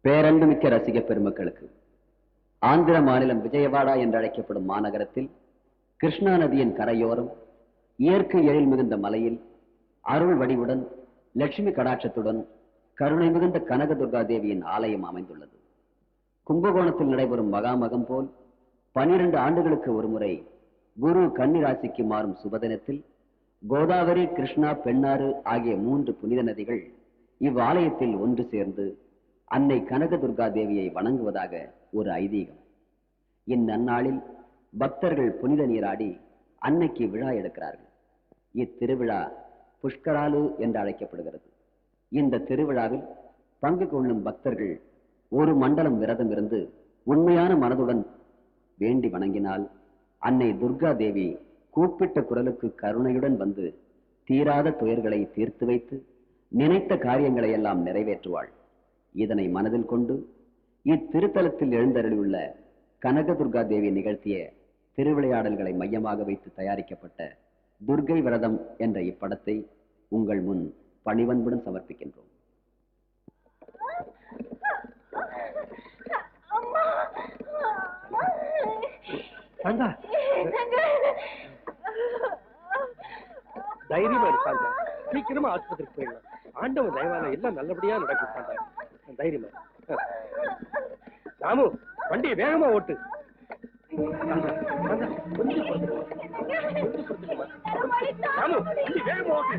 பேரன்புமிக்க ரசிக பெருமக்களுக்கு ஆந்திர மாநிலம் விஜயவாடா என்று அழைக்கப்படும் மாநகரத்தில் கிருஷ்ணா நதியின் கரையோரம் இயற்கை எழில் மிகுந்த மலையில் அருள் வடிவுடன் லட்சுமி கடாட்சத்துடன் கருணை மிகுந்த கனகதுர்கா தேவியின் ஆலயம் அமைந்துள்ளது. கும்பகோணத்தில் நடைபெறும் மகாமகம் போல் 12 ஆண்டுகளுக்கு ஒருமுறை குரு கன்னிராசிக்கு மாறும் சுபதினத்தில் கோதாவரி, கிருஷ்ணா, பெண்ணாறு ஆகிய 3 புனித நதிகள் இவ்வாலயத்தில் ஒன்று சேர்ந்து அன்னை கனகதுர்கா தேவியை வணங்குவதாக ஒரு ஐதீகம். இந்நன்னாளில் பக்தர்கள் புனித நீராடி அன்னைக்கு விழா எடுக்கிறார்கள். இத்திருவிழா புஷ்கராலு என்று அழைக்கப்படுகிறது. இந்த திருவிழாவில் பங்கு கொள்ளும் பக்தர்கள் ஒரு மண்டலம் விரதம் இருந்து உண்மையான மனதுடன் வேண்டி வணங்கினால் அன்னை துர்கா தேவி கூப்பிட்ட குரலுக்கு கருணையுடன் வந்து தீராத துயர்களை தீர்த்து வைத்து நினைத்த காரியங்களை எல்லாம் நிறைவேற்றுவாள். இதனை மனதில் கொண்டு இத்திருத்தலத்தில் எழுந்தருளியுள்ள கனகதுர்கா தேவி நிகழ்த்திய திருவிளையாடல்களை மையமாக வைத்து தயாரிக்கப்பட்ட துர்கை விரதம் என்ற இப்படத்தை உங்கள் முன் பணிவன்புடன் சமர்ப்பிக்கின்றோம். தைரியமா இருக்காங்க, சீக்கிரமா ஆஸ்பத்திரிக்கு போயிடலாம். ஆண்டவன் தயவான எல்லாம் நல்லபடியா நடக்கும். தைரியமா ராமு, வண்டியை வேகமா ஓட்டு. ராமு, வண்டி வேகமா ஓட்டு.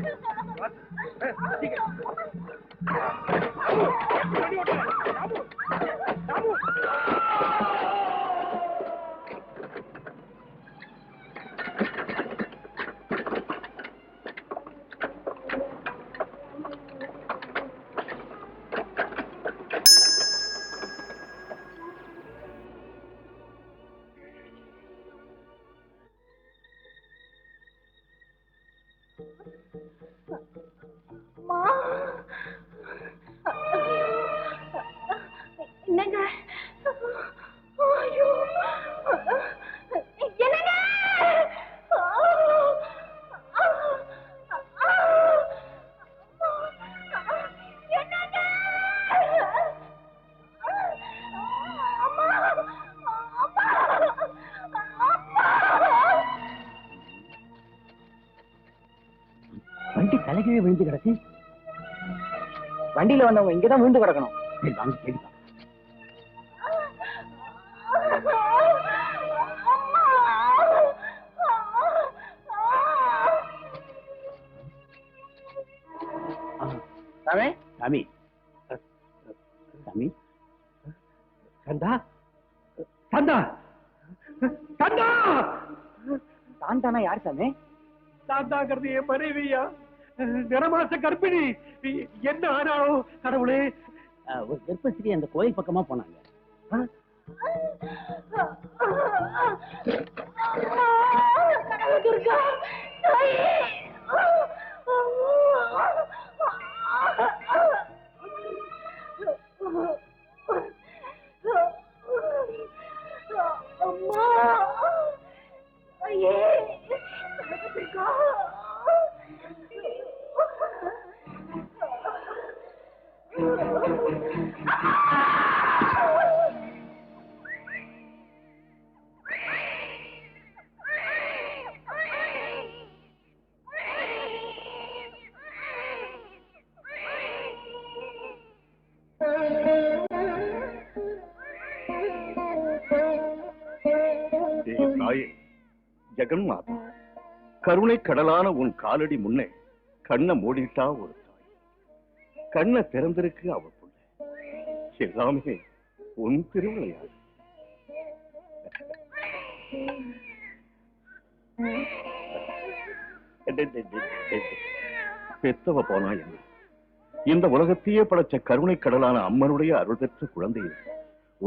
வண்டி தலைகீழே விழுந்து கிடக்கு. வண்டியில வந்தவங்க இங்கதான் விழுந்து கிடக்கணும். சாமி, சாமி, சந்தா, சந்தா, சந்தா. சாந்தானா யார் சாமி? சாந்தாங்கிறது என் மனைவியா, நிறமாச கர்ப்பிணி. என்ன ஆனாலோ கடவுளே. ஒரு கர்ப்பஸ்திரி அந்த கோயில் பக்கமா போனாங்க. ஜெகன்மாதா, கருணை கடலான உன் காலடி முன்னே கண்ணை மூடிட்டா ஒரு தாய், கண்ணை திறந்திருக்கு அவ புள்ள. எல்லாமே உன் திருவிளையாடு. பெத்தவ போனா என்ன, இந்த உலகத்தையே படைச்ச கருணை கடலான அம்மனுடைய அருள் பெற்ற குழந்தையை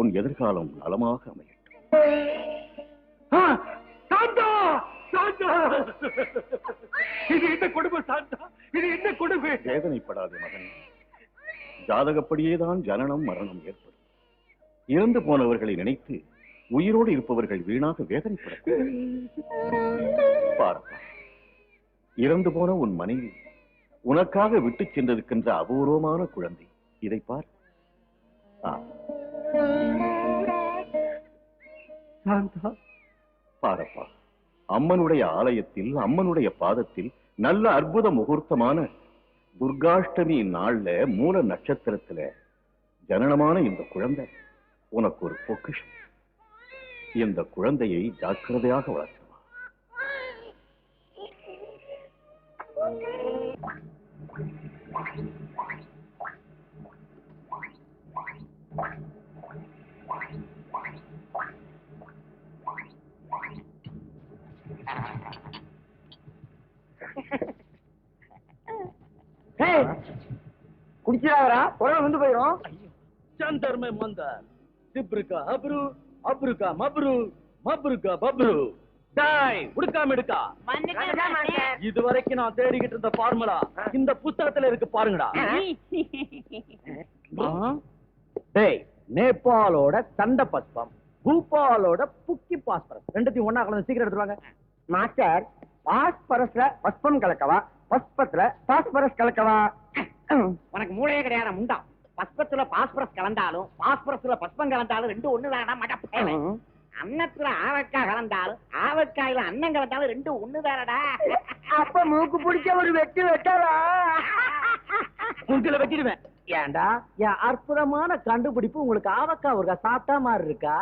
உன் எதிர்காலம் நலமாக அமையட்டும். இது என்ன கொடுமை சாந்தா, இது என்ன கொடுமை. வேதனைப்படாதே மகனே, ஜாதகப்படியேதான் ஜனனம் மரணம் ஏற்படும். இறந்து போனவர்களை நினைத்து உயிரோடு இருப்பவர்கள் வீணாக வேதனைப்பட. பாரப்பா, இறந்து போன உன் மனைவி உனக்காக விட்டு சென்றிருக்கின்ற அபூர்வமான குழந்தை. இதை பார். பாரப்பா, அம்மனுடைய ஆலயத்தில் அம்மனுடைய பாதத்தில் நல்ல அற்புத முகூர்த்தமான துர்காஷ்டமி நாள்ல மூல நட்சத்திரத்துல ஜனனமான இந்த குழந்தை உனக்கு ஒரு பொக்கிஷம். இந்த குழந்தையை ஜாக்கிரதையாக வளர்த்தவா. குடிச்சிடாதரா குழந்தை வந்து போயிடும். ஜந்தர் மே மந்தர், சிப்ருகா அப்ரு, அப்ருகா மப்ரு, மப்ருகா பப்ரு. டாய் உடுக்காம எடுக்கா. இதுவரைக்கும் நான் தேடிக்கிட்டு இருந்த ஃபார்முலா இந்த புத்தகத்துல இருக்கு பாருங்கடா. டேய், நேபாளோட தண்ட பஸ்பம், பூபாலோட புக்கி பாஸ்பரஸ் ரெண்டுத்தையும் ஒண்ணா கலந்து சீக்கிரம் எடுத்துவாங்க. Master, பாஸ்பரஸ்ல பஸ்பம் கலக்கவா, பஸ்பத்துல phosphorus கலக்கவா? உனக்கு மூளையே கிடையாது முண்டா. பஸ்பத்துல பாஸ்பரஸ் கலந்தாலும் பாஸ்பரஸ்ல பஸ்பம் கலந்தாலும் ரெண்டும் ஒண்ணுதானா மடப்பேன். அன்னத்துல ஆவக்காய் கலந்தாலும் ஆவக்காயில அன்னம் கலந்தாலும் ரெண்டும் ஒண்ணுதானடா. அப்ப மூக்கு பிடிச்ச ஒரு வெட்டு வெட்டாரா? உங்களை வச்சிருவேன். ஏண்டா என் அற்புதமான கண்டுபிடிப்பு உங்களுக்கு ஆவக்கா ஒரு சாப்பிட்டா மாதிரி இருக்கா?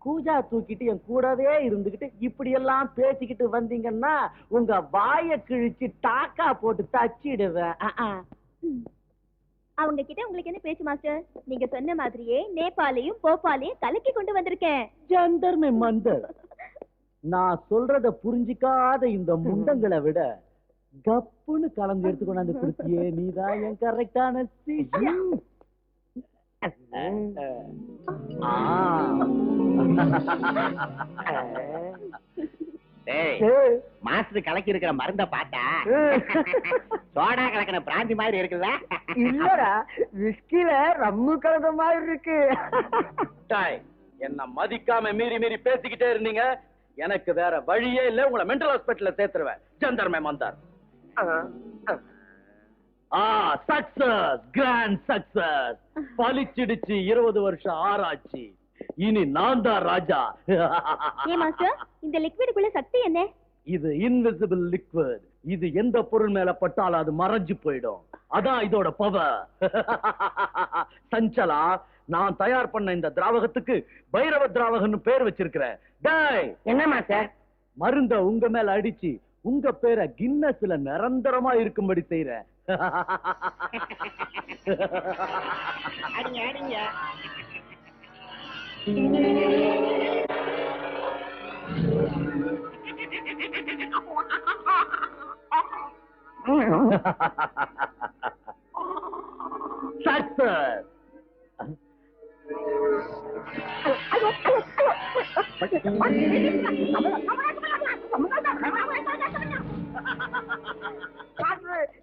கூஜா தூக்கிட்டு என் கூடவே இருந்துகிட்டு இப்படி எல்லாம் பேசிக்கிட்டு வந்தீங்கன்னா உங்க வாய கிழிச்சு டாக்கா போட்டு தச்சிடுவேன். அவங்க கிட்ட உங்களுக்கு என்ன பேச்சு மாஸ்டர்? நீங்க சொன்ன மாதிரியே நேபாளையும் போபாலையும் கலக்கி கொண்டு வந்திருக்கேன். ஜந்தர் மே மந்தர். நான் சொல்றத புரிஞ்சிக்காத இந்த முண்டங்களை விட கப்புன்னு கலந்து எடுத்துக்கொண்டாந்து கொடுத்தியே, நீதான் என் கரெக்டான சிஷ்யன். மாஸ்டர் கலக்கி இருக்கிற மருந்த பார்த்தா சோடா கலக்கின பிராந்தி மாதிரி இருக்குல்ல? இல்லடா, விஸ்கில ரம்மு கலந்த மாதிரி இருக்கு. என்ன மதிக்காம மீறி மீறி பேசிக்கிட்டே இருந்தீங்க, எனக்கு வேற வழியே இல்ல, உங்களை மென்டல் ஹாஸ்பிட்டல்ல சேர்த்துருவேன். ஜந்தர் மே மந்தர். Success, grand success. பலிச்சிடுச்சு 20 வருஷம் ஆராய்ச்சி. இனி நான் தான் ராஜா. ஏன் மாஸ்டர், இந்த லிக்விடுக்குள்ள சக்தி என்ன? இது இன்விசிபிள் லிக்விட். இது எந்த பொருள் மேல பட்டாலும் அது மறைஞ்சு போயிடும். அதான் இதோட பவர். சஞ்சலா, நான் தயார் பண்ண இந்த திராவகத்துக்கு பைரவ திராவகன்னு பேர் வச்சிருக்கிறேன். டேய், என்ன மாஸ்டர்? மருந்த உங்க மேல அடிச்சு உங்க பேரை கின்னஸ்ல நிரந்தரமா இருக்கும்படி செய்யறேன். அடிங்க அடிங்க. சக்சஸ்.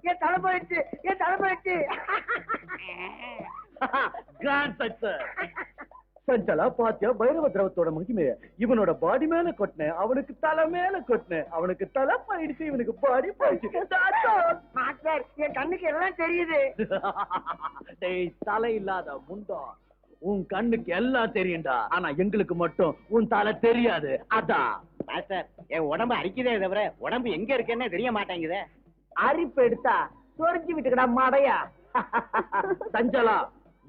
என் தலை போயிடுச்சு, என் தலை போயிடுச்சு. Grand success. சஞ்சலா, பாத்தியா பைரவ திரவத்தோட மகிமைய? இவனோட பாடி மேல கொட்டினேன், அவனுக்கு தலை மேல கொட்டினேன், அவனுக்கு தலை போயிடுச்சு, இவனுக்கு பாடி போயிடுச்சு. மாஸ்டர், என் கண்ணுக்கு எல்லாம் தெரியுது. டேய், தலை இல்லாத முண்டா, உன் கண்ணுக்கு எல்லாம் தெரியும்டா, ஆனா எங்களுக்கு மட்டும் உன் தலை தெரியாது. அதான் மாஸ்டர், என் உடம்பு அரிக்குதே தவிர உடம்பு எங்க இருக்குன்னு தெரிய மாட்டேங்குதே. அரிப்பு எடுத்தா சொரிஞ்சு விட்டுக்கடா மாடையா. சஞ்சலா,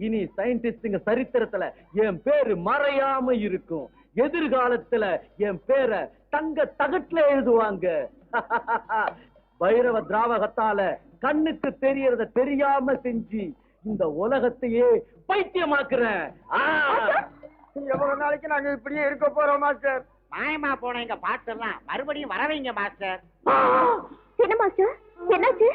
இனி சயின்டிஸ்டுங்க சரித்திரத்துல என் பேரு மறையாம இருக்கும். எதிர்காலத்துல என் பேரை தங்க தகட்டுல எழுதுவாங்க. பைரவ திராவகத்தால கண்ணுக்கு தெரியறத தெரியாம செஞ்சு இந்த உலகத்தையே பைத்தியமாக்குறேன். எவ்வளவு நாளைக்கு நாங்க இப்படியே இருக்க போறோம் மாஸ்டர்? மாயமா போன எங்க பாட்டெல்லாம் மறுபடியும் வரவைங்க மாஸ்டர். என்ன மாஸ்டர், என்னாச்சு?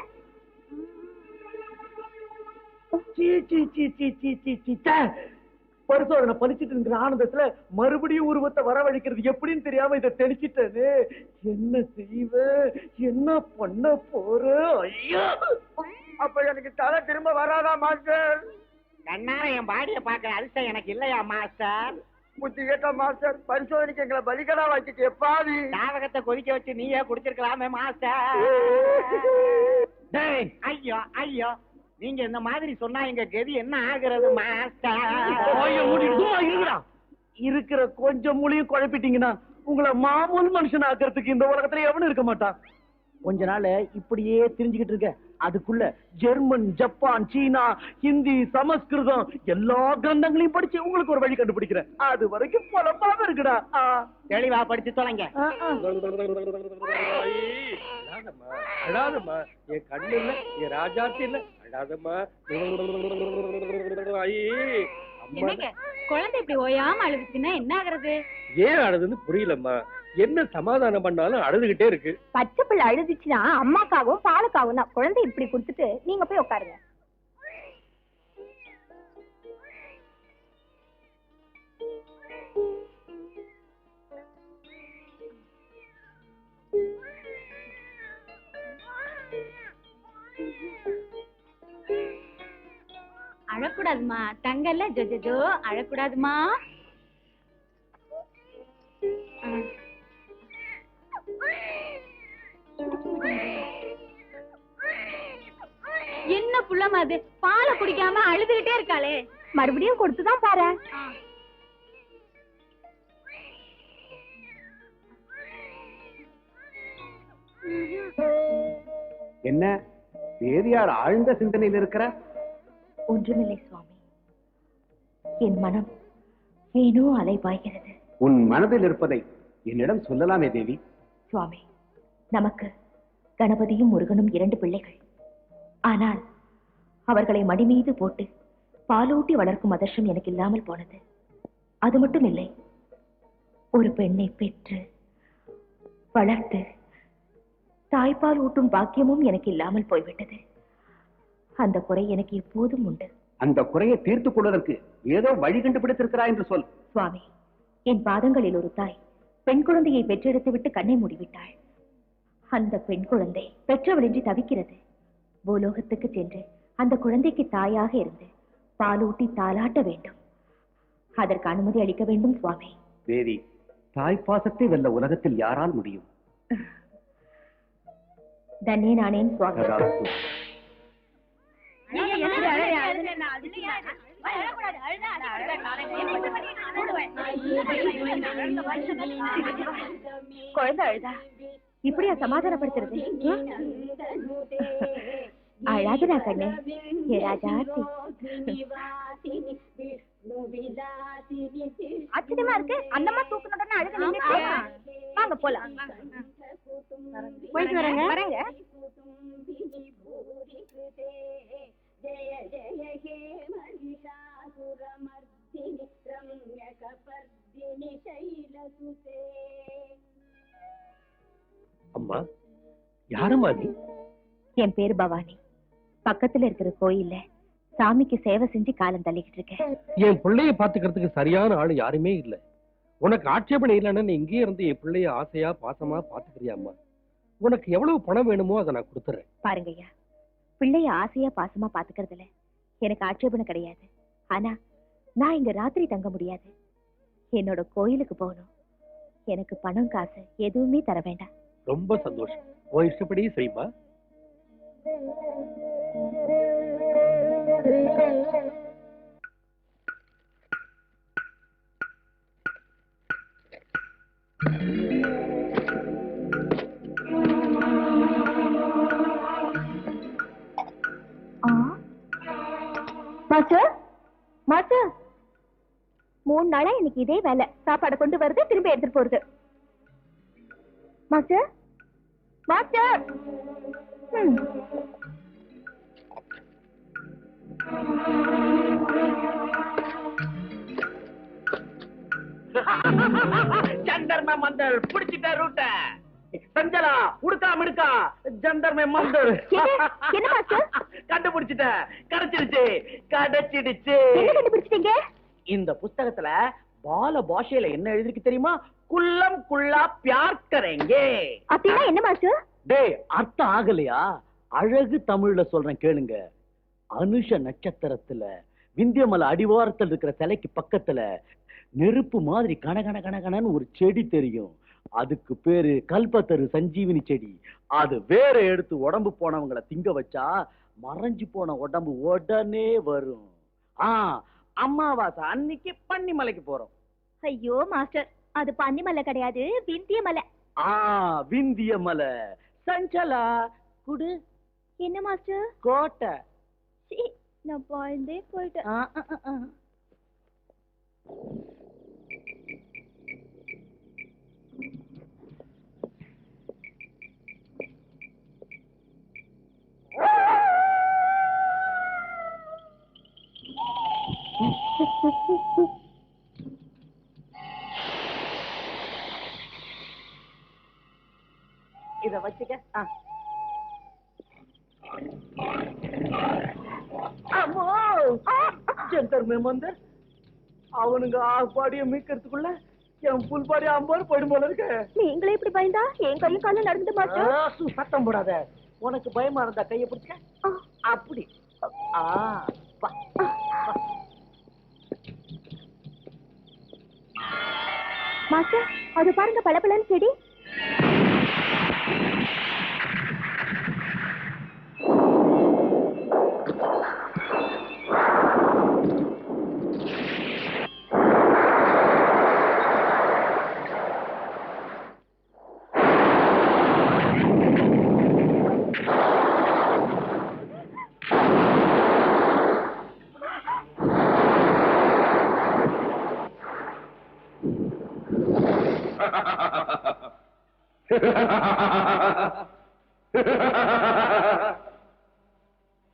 பரிசோதனை பலிச்சிட்டு இருக்கிற ஆனந்தத்துல மறுபடியும் உருவத்தை வரவழைக்கிறது எப்படின்னு தெரியாம இதை தெளிச்சிட்டது. என்ன செய்வ, என்ன பண்ண போற? ஐயா, அப்ப எனக்கு தலை திரும்ப வராதா மாஸ்டர்? கண்ணார என் பாடிய பாக்குற அதிர்ஷ்டம் எனக்கு இல்லையா மாஸ்டர்? புத்தி கேட்ட மாஸ்டர், பரிசோதனைக்கு எங்களை பலிகடா வச்சுட்டு எப்பாதி தாவகத்தை கொதிக்க வச்சு நீயே குடிச்சிருக்கலாமே மாஸ்டர். டேய், ஐயோ ஐயோ, நீங்க இந்த மாதிரி சொன்னா எங்க கதி என்ன ஆகுறது இருக்கிற கொஞ்சம் மூலியும் குழப்பிட்டீங்கன்னா உங்களை மாமூல் மனுஷன் ஆக்கிறதுக்கு இந்த உலகத்துல எவனும் இருக்க மாட்டான். கொஞ்ச நாள் இப்படியே தெரிஞ்சுக்கிட்டு இருக்க, அதுக்குள்ள ஜெர்மன், ஜப்பான், சீனா, ஹிந்தி, சமஸ்கிருதம் எல்லா கிரந்தங்களையும் படிச்சு உங்களுக்கு ஒரு வழி கண்டுபிடிக்கிறேன். அது வரைக்கும் பொலப்பாக இருக்குடா. தெளிவா படிச்சு தொலைங்க. அழாதம்மா, என் கண்ணு இல்ல, என் ராஜாத்தி இல்ல, அழாதம்மா. குழந்தை இப்படி ஓயாம அழுதுச்சுன்னா என்ன ஆகுறது? ஏன் அழுதுன்னு புரியலம்மா. என்ன சமாதானம் பண்ணாலும் அழுதுகிட்டே இருக்கு. பச்சை பிள்ளை அழுதுச்சுன்னா அம்மாக்காகவும் பாலுக்காகவும் தான். குழந்தை இப்படி கொடுத்துட்டு நீங்க போய் உட்காருங்க. அழக்கூடாதுமா தங்கல்ல, ஜோ அழக்கூடாதுமா. என்ன புள்ளமா அது பாலை குடிக்காம அழுதுகிட்டே இருக்காளே, மறுபடியும் கொடுத்துதான் பாரு. என்ன வேதியார் ஆழ்ந்த சிந்தனையில் இருக்கிற? ஒன்றுமில்லை சுவாமி, என் மனம் ஏனோ அலைபாய்கிறது. உன் மனதில் இருப்பதை என்னிடம் சொல்லலாமே தேவி. சுவாமி, நமக்கு கணபதியும் முருகனும் 2 பிள்ளைகள். ஆனால் அவர்களை மடி மீது போட்டு பாலூட்டி வளர்க்கும் அதிர்ஷ்டம் எனக்கு இல்லாமல் போனது. அது மட்டும் இல்லை, ஒரு பெண்ணை பெற்று வளர்த்து தாய்ப்பால் ஊட்டும் பாக்கியமும் எனக்கு இல்லாமல் போய்விட்டது. அந்த குறை எனக்கு எப்போதும் உண்டு. அந்த குறையை தீர்த்துக் கொள்வதற்கு ஏதோ வழி கண்டுபிடித்திருக்கிறாய் என்று சொல். சுவாமி, என் பாதங்களில் ஒரு தாய் பெண் குழந்தையை பெற்றெடுத்து விட்டு கண்ணை மூடிவிட்டாள். அந்த பெண் குழந்தை பெற்றவளின்றி தவிக்கிறது. பூலோகத்துக்கு சென்று அந்த குழந்தைக்கு தாயாக இருந்து பாலூட்டி தாலாட்ட வேண்டும். அதற்கு அனுமதி அளிக்க வேண்டும் சுவாமி. தேவி, தாய்ப்பாசத்தை வெல்ல உலகத்தில் யாரால் முடியும்? தன்னே நானேன் சுவாமி. குழந்தை அழுதா இப்படியா சமாதானப்படுத்துறது? அழாதுடா கண்ணே, ஏ ராஜாத்தி. ஆச்சரியமா இருக்கு, அந்தமா தூக்கணும்னு அழுது. வாங்க போலாம். போயிட்டு வரேங்க. வரேங்க. ஜய ஜய ஹே மகிஷாசுரமர்தினி ரம்யகபர்தினி சைலசுதே. அம்மா, யாரம்மா நீ? என் பேரு பவானி. பக்கத்துல இருக்கிற கோயில்ல சாமிக்கு சேவை செஞ்சு காலம் தள்ளிக்கிட்டு இருக்கேன். என் பிள்ளைய பாத்துக்கிறதுக்கு சரியான ஆளு யாருமே இல்ல. உனக்கு ஆட்சேபனை இல்லைன்னு இங்கே இருந்து என் பிள்ளைய ஆசையா பாசமா பாத்துக்கிறியா அம்மா? உனக்கு எவ்வளவு பணம் வேணுமோ அதை நான் கொடுத்துறேன். பாருங்க ஐயா, பிள்ளைய ஆசையா பாசமா பாத்துக்கிறதுல எனக்கு ஆட்சேபனை கிடையாது. ஆனா நான் இங்க ராத்திரி தங்க முடியாது. என்னோட கோயிலுக்கு போகணும். எனக்கு பணம் காசு எதுவுமே தர வேண்டாம். ரொம்ப சந்தோஷம். உன் இஷ்டப்படி செய்யுமா. மாஸ்டர், மாஸ்டர், 3 நாளா எனக்கு இதே வேலை. சாப்பாடு கொண்டு வருது, திரும்ப எடுத்துட்டு போறது. Master, master. ஜந்தர்ம மந்தர் புடிச்சிட்ட ரூட்ட. சஞ்சலா உடுக்கா மிடுக்கா ஜந்தர்ம மந்தர். என்ன மாஸ்டர்? கண்டுபிடிச்சிட்ட. கிடைச்சிடுச்சு, கிடைச்சிடுச்சு. என்ன கண்டுபிடிச்சிட்டீங்க? இந்த புஸ்தகத்துல பால பாஷையில என்ன எழுதிருக்கு தெரியுமா? குல்லம் குல்லா பியார் கரேங்கே. அப்படின்னா என்ன மாஸ்டர்? டேய், அர்த்தம் ஆகலையா? அழகு தமிழ்ல சொல்றேன் கேளுங்க. அனுஷ நட்சத்திரத்துல விந்தியமலை அடிவாரத்தில் இருக்கிற சிலைக்கு பக்கத்துல நெருப்பு மாதிரி கணகண கணகணன்னு ஒரு செடி தெரியும். அதுக்கு பேரு கல்பத்தரு சஞ்சீவினி செடி. அது வேற எடுத்து உடம்பு போனவங்களை திங்க வச்சா மறைஞ்சு போன உடம்பு உடனே வரும். அமாவாசை அன்னைக்கு பன்னிமலைக்கு போறோம். ஐயோ மாஸ்டர், அது பன்னிமலை கிடையாது, விந்திய மலை. விந்திய மலை. சஞ்சலா குடு. என்ன மாஸ்டர்? கோட்டை. நான் பாய்ந்தே போயிட்டேன். இத வச்சுக்க. அவனுங்க ஆப்பாடிய மீக்கிறதுக்குள்ள என் புல் பாடி அம்பாரு போயிடும் போல இருக்கு. நீங்களே இப்படி பயந்தா என் கையும் காலும் நடந்து மாட்டோம். சத்தம் போடாத. உனக்கு பயமா இருந்தா கைய பிடிச்ச அப்படி. மாஸ்டர், அது பாருங்க, பளபளன்னு செடி.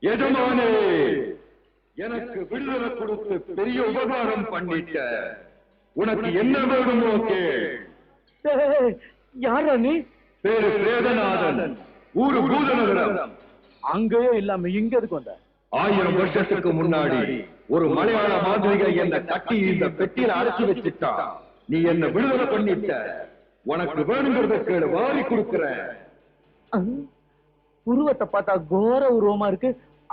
எஜமானே, எனக்கு விடுதலை கொடுத்து பெரிய உபகாரம் பண்ணிட்ட. உனக்கு என்ன வேணுமோ கேள். யாரா நீ? பேரு வேதநாதன், ஊரு பூதநகரம். அங்கேயே இல்லாம இங்க எதுக்கு வந்த? 1000 வருஷத்துக்கு முன்னாடி ஒரு மலையாள மாந்திரிகை என்ன கட்டி இந்த பெட்டியில அடைச்சு வச்சுட்டா. நீ என்ன விடுதலை பண்ணிட்ட. உனக்கு வேணுங்கிறத கேளு, வாரி கொடுக்கிறேன். உருவத்தை பார்த்தா கோர உருவமா இருக்கு.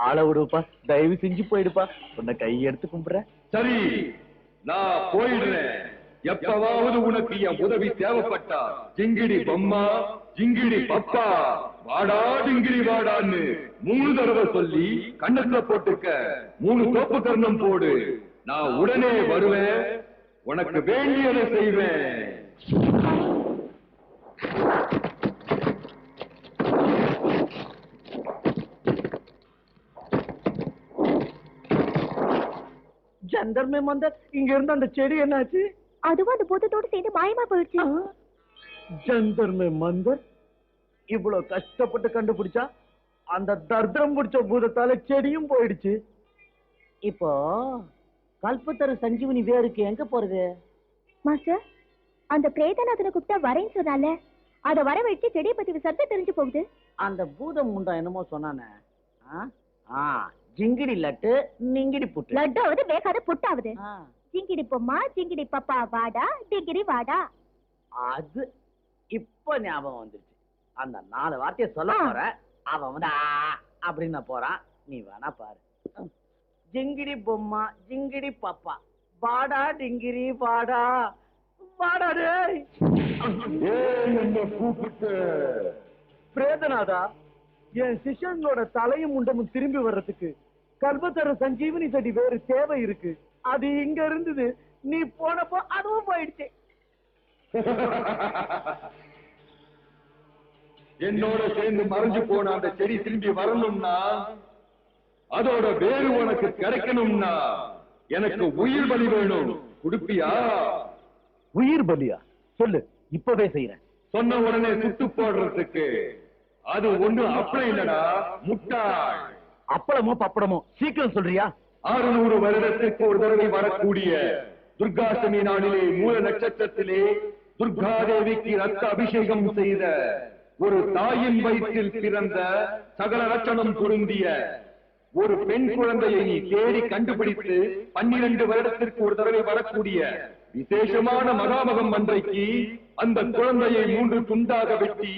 ஆள விடுப்பா, தயவு செஞ்சு போயிடுப்பா. உன்னை கையெடுத்து கும்பிடுறேன். சரி, நான் போயிடுறேன். எப்பவாவது உனக்கு என் உதவி தேவைப்பட்டா ஜிங்கிடி பொம்மா, ஜிங்கிடி பப்பா, வாடா ஜிங்கிடி வாடான்னு 3 தடவை சொல்லி கண்ணத்துல போட்டுக்க. 3 தோப்பு கர்ணம் போடு. நான் உடனே வருவேன். உனக்கு வேண்டியதை செய்வேன். ஜந்தர்மே மந்தர், இங்க இருந்து அந்த செடி என்னாச்சு? அதுவும் அந்த பூதத்தோடு சேர்ந்து மாயமா போயிடுச்சு. ஜந்தர்மே மந்தர் இவ்வளவு கஷ்டப்பட்டு கண்டுபிடிச்சா அந்த தர்தரம் பிடிச்ச பூதத்தால செடியும் போயிடுச்சு. இப்போ கல்பத்தரு சஞ்சீவனி வேருக்கு எங்க போறது? மாஸ்டர், அந்த பிரேதநாதனை கூப்பிட்டா வரேன்னு சொன்னால, அத வர வச்சு செடியை பத்தி விசாரிச்சா தெரிஞ்சு போகுது. அந்த பூதம் முண்டா என்னமோ சொன்னானே, ஜிங்கிடி லட்டு நிங்கிடி புட்டு. லட்டாவது வேகாத புட்டாவது. ஜிங்கிடி பொம்மா, ஜிங்கிடி பப்பா, வாடா டிங்கிடி வாடா. அது இப்ப ஞாபகம் வந்துருச்சு. அந்த 4 வார்த்தையை சொல்ல போற. அவன் வந்து அப்படின்னு போறான். நீ வேணா பாரு. ஜிங்கிடி பொம்மா, ஜிங்கிடி பப்பா, வாடா டிங்கிரி வாடா. வாடா டேய். என்ன கூப்பிட்டு? பிரேதநாதா, என் சிஷ்யங்களோட தலையும் முண்டமும் திரும்பி வர்றதுக்கு கல்பத்தர சஞ்சீவனி செடி வேறு தேவை இருக்கு. அது இங்க இருந்தது. நீ போனப்போ அதுவும் போயிடுச்சு. என்னோட சேர்ந்து மறைஞ்சு போன அந்த செடி திரும்பி வரணும்னா, அதோட வேறு உனக்கு கிடைக்கணும்னா எனக்கு உயிர் பலி வேணும். கொடுப்பியா? உயிர் பலியா? சொல்லு, இப்பவே செய்யறேன். சொன்ன உடனே சுட்டு போடுறதுக்கு அது ஒண்ணு அப்பளம் இல்லடா, முட்டாள். அப்பளமோ பப்படமோ, சீக்கிரம் சொல்றியா? 600 வருடத்திற்கு ஒரு தடவை வரக்கூடிய துர்காஷ்டமி நாளிலே மூல நட்சத்திரத்திலே துர்காதேவிக்கு ரத்த அபிஷேகம் செய்த ஒரு தாயின் வயிற்றில் பிறந்த சகல லட்சணம் பொருந்திய ஒரு பெண் குழந்தையை நீ தேடி கண்டுபிடித்து 12 வருடத்திற்கு ஒரு தடவை வரக்கூடிய விசேஷமான மகாமகம் அன்றைக்கு அந்த குழந்தையை 3 துண்டாக வெட்டி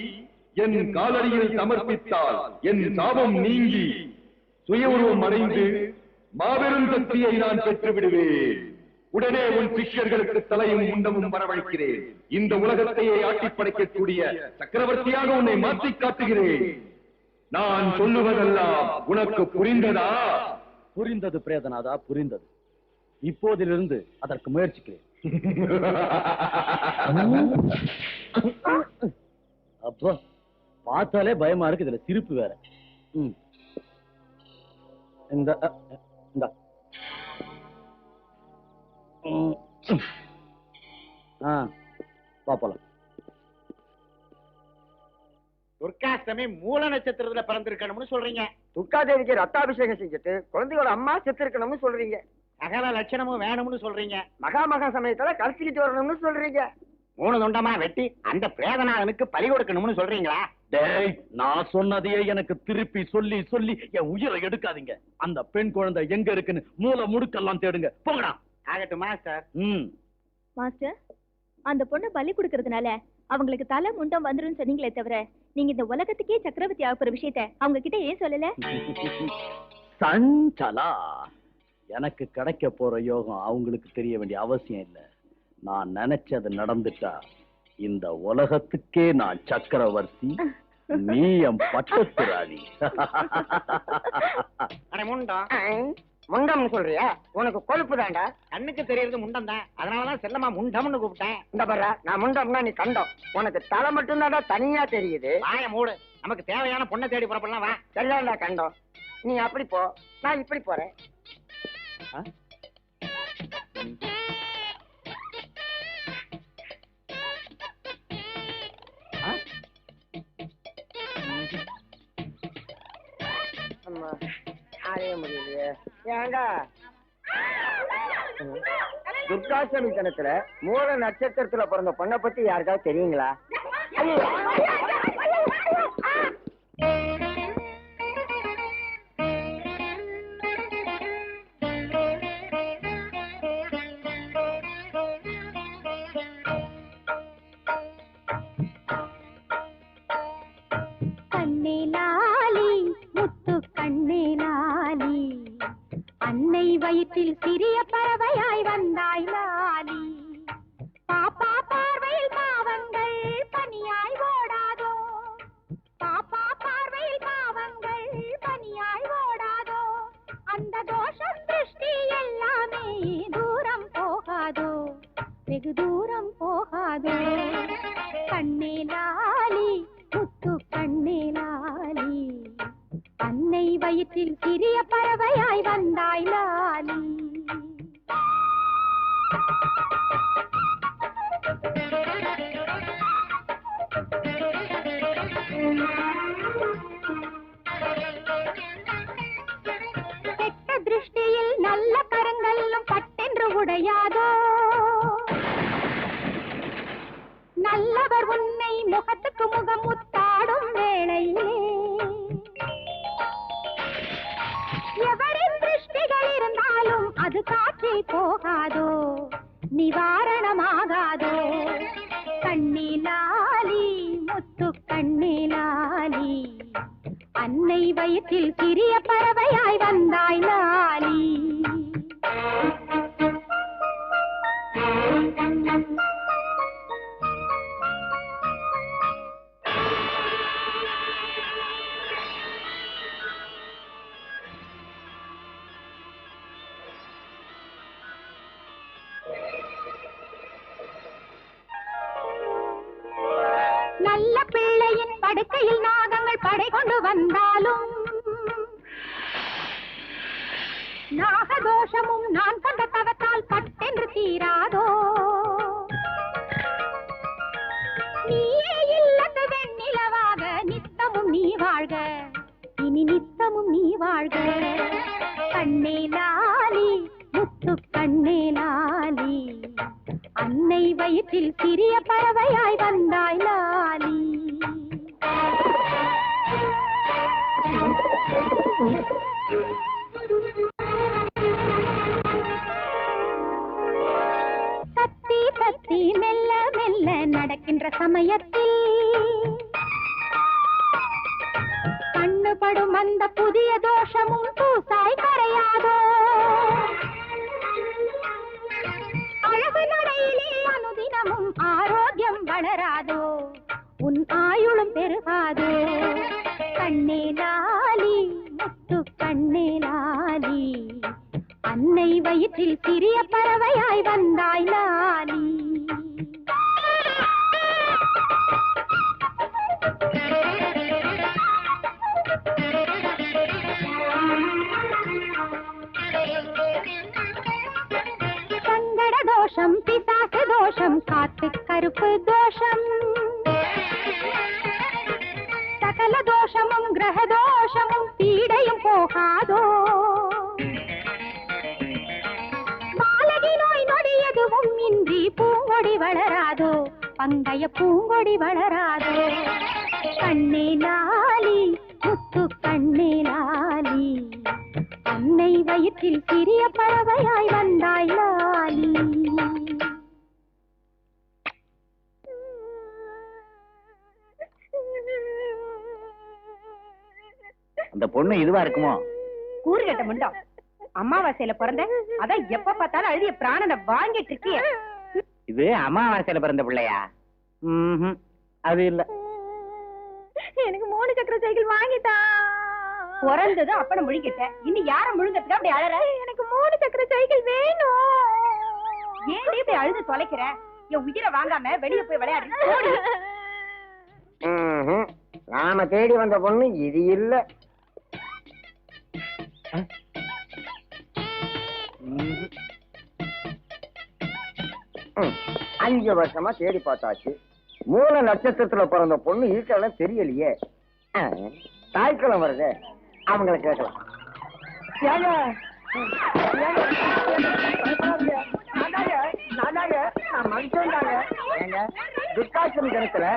என் காலடியில் சமர்ப்பித்தால் என் சாபம் நீங்கி சுய உருவம் அடைந்து மாபெரும் சக்தியை நான் பெற்று விடுவேன். உடனே உன் சிஷ்யர்களுக்கு தலையும் முண்டமும் வரவழைக்கிறேன். இந்த உலகத்தையே ஆட்டி படைக்கக்கூடிய சக்கரவர்த்தியாக உன்னை மாற்றி காட்டுகிறேன். நான் சொல்லுவதெல்லாம் உனக்கு புரிந்ததா? புரிந்தது பிரேதநாதா, புரிந்தது. இப்போதிலிருந்து அதற்கு முயற்சிக்கிறேன். அப்போ பார்த்தாலே பயமா இருக்கு, இதுல சிரிப்பு வேற. இந்த பாப்பலாம். துர்காஷ்டமி மூல நட்சத்திரத்துல பிறந்திருக்கணும்னு சொல்றீங்க. துர்காதேவிக்கு ரத்தாபிஷேகம் செஞ்சுட்டு குழந்தையோட அம்மா செத்து இருக்கணும்னு சொல்றீங்க. சகல லட்சணமும் வேணும்னு சொல்றீங்க. மகா சமயத்துல கழிச்சுக்கிட்டு வரணும்னு சொல்றீங்க. 3 துண்டமா வெட்டி அந்த பிரேதநாதனுக்கு பலி கொடுக்கணும்னு சொல்றீங்களா? டேய், நான் சொன்னதையே எனக்கு திருப்பி சொல்லி சொல்லி என் உயிரை எடுக்காதீங்க. அந்த பெண் குழந்தை எங்க இருக்குன்னு மூல முடுக்கெல்லாம் தேடுங்க. போங்கடா. ஆகட்டுமா சார்? மாஸ்டர், அந்த பொண்ணு பலி கொடுக்கறதுனால அவங்களுக்கு தலை முண்டம் வந்துரும் சொன்னீங்களே தவிர நீங்க இந்த உலகத்துக்கே சக்கரவர்த்தி ஆகுற விஷயத்த அவங்க கிட்ட ஏன் சொல்லல? சஞ்சலா, எனக்கு கிடைக்க போற யோகம் அவங்களுக்கு தெரிய வேண்டிய அவசியம் இல்ல. நான் நினைச்சது நடந்துட்டா இந்த உலகத்துக்கே நான் சக்கரவர்த்தி, நீ என் பட்டத்து ராணி. முண்டம் சொல்றியா? உனக்கு கொழுப்பு தாண்டா. கண்ணுக்கு தெரியறது முண்டம் தான், அதனாலதான் செல்லமா முண்டம்னு கூப்பிட்டேன். இந்த பாரு, நான் முண்டம்னா நீ கண்டம். உனக்கு தலை மட்டும் தாண்டா தனியா தெரியுது. வாய மூடு. நமக்கு தேவையான பொண்ணை தேடி புறப்படலாம். வா. சரியாண்டா கண்டம். நீ அப்படி போ, நான் இப்படி போறேன். முடியலையே. ஏண்டா துர்காஷ்டமி தினத்துல மூல நட்சத்திரத்துல பிறந்த பொண்ணை பத்தி யாருக்காவது தெரியுங்களா? அன்னை வயிற்றில் சிறிய பறவையாய் வந்தாய் லாலி. பாப்பா பார்வையில் பாவங்கள் பனியாய் ஓடாதோ, பாப்பா பார்வையில் பாவங்கள் பனியாய் ஓடாதோ. அந்த தோஷம் திருஷ்டி எல்லாமே தூரம் போகாதோ, வெகு தூரம் போகாதோ. கண்ணே லாலி, முத்து கண்ணே லாலி, அன்னை வயிற்றில் சிறிய பறவையாய் வந்தாய் லாலி. கெட்ட திருஷ்டியில் நல்ல கரங்களும் பட்டென்று உடையாதோ, நல்லவர் உன்னை முகத்துக்கு முகம் முத்தாடும் வேளையிலே எவரின் திருஷ்டிகள் இருந்தாலும் அது காற்றில் போகாதோ, நிவாரணமாகாதோ. கண்ணிலாலி, முத்து கண்ணிலாலி, அன்னை வயிற்றில் சிறிய பறவையாய் வந்தாய் லாலி. நல்ல பிள்ளையின் படுக்கையில் நாகங்கள் படை கொண்டு வந்தாலும் நாகதோஷமும் நான் கொண்ட தவத்தால் பட்டென்று தீராதோ. நீயே இல்லத்து வெண்ணிலவாக நித்தமும் நீ வாழ்க, இனி நித்தமும் நீ வாழ்க. கண்ணே லாலி, முத்து கண்ணே லாலி, அன்னை வயிற்றில் சிறிய பறவையாய் வந்தாய் லாலி. தத்தி தத்தி மெல்ல மெல்ல நடக்கின்ற சமயத்தில் கண்ணுபடும் அந்த புதிய தோஷமும் தூசாய் கரையாதோ. அழகு நடையிலே அனுதினமும் ஆரோக்கியம் வளராதோ, உன் ஆயுளும் பெருகாதோ. கண்ணே அன்னை வயிற்றில் சிறிய பறவையாய் வந்தாய் லாலி. சங்கட தோஷம், பிசாசு தோஷம், காத்து கருப்பு தோஷம், சகல தோஷமும் கிரக தோஷமும் பீடையும் போகாதோ. பாலகி நோய் நொடி எதுவும் இன்றி பூங்கொடி வளராதோ, பங்கைய பூங்கொடி வளராதோ. கண்ணே லாலி, முத்து கண்ணே லாலி, அன்னை வயிற்றில் சிறிய பறவையாய் வந்தாய் லாலி. அந்த பொண்ணு இதுவா இருக்குமோ? கூறுகட்ட முண்டம், அமாவாசையில பிறந்த அதான் எப்ப பார்த்தாலும் அழுதிய பிராணனை வாங்கிட்டு இருக்கிய. இது அமாவாசையில பிறந்த பிள்ளையா? அது இல்ல. எனக்கு 3 சக்கர சைக்கிள் வாங்கிட்டா. பிறந்தது அப்பன முழுங்கிட்ட, இன்னும் யார முழுங்கத்துக்கு அப்படி அழற? எனக்கு 3 சக்கர சைக்கிள் வேணும். ஏன் இப்படி அழுது தொலைக்கிற? என் உயிரை வாங்காம வெளியே போய் விளையாடு. நாம தேடி வந்த பொண்ணு இது இல்ல. 5 வருஷமா தேடி பார்த்தாச்சு. மூல நட்சத்திரத்துல பிறந்த பொண்ணு இருக்கலாம் தெரியலையே. தாய்க்கிழமை வருது, அவங்களை கேட்கலாம். துர்காஷ்டமி தினத்துல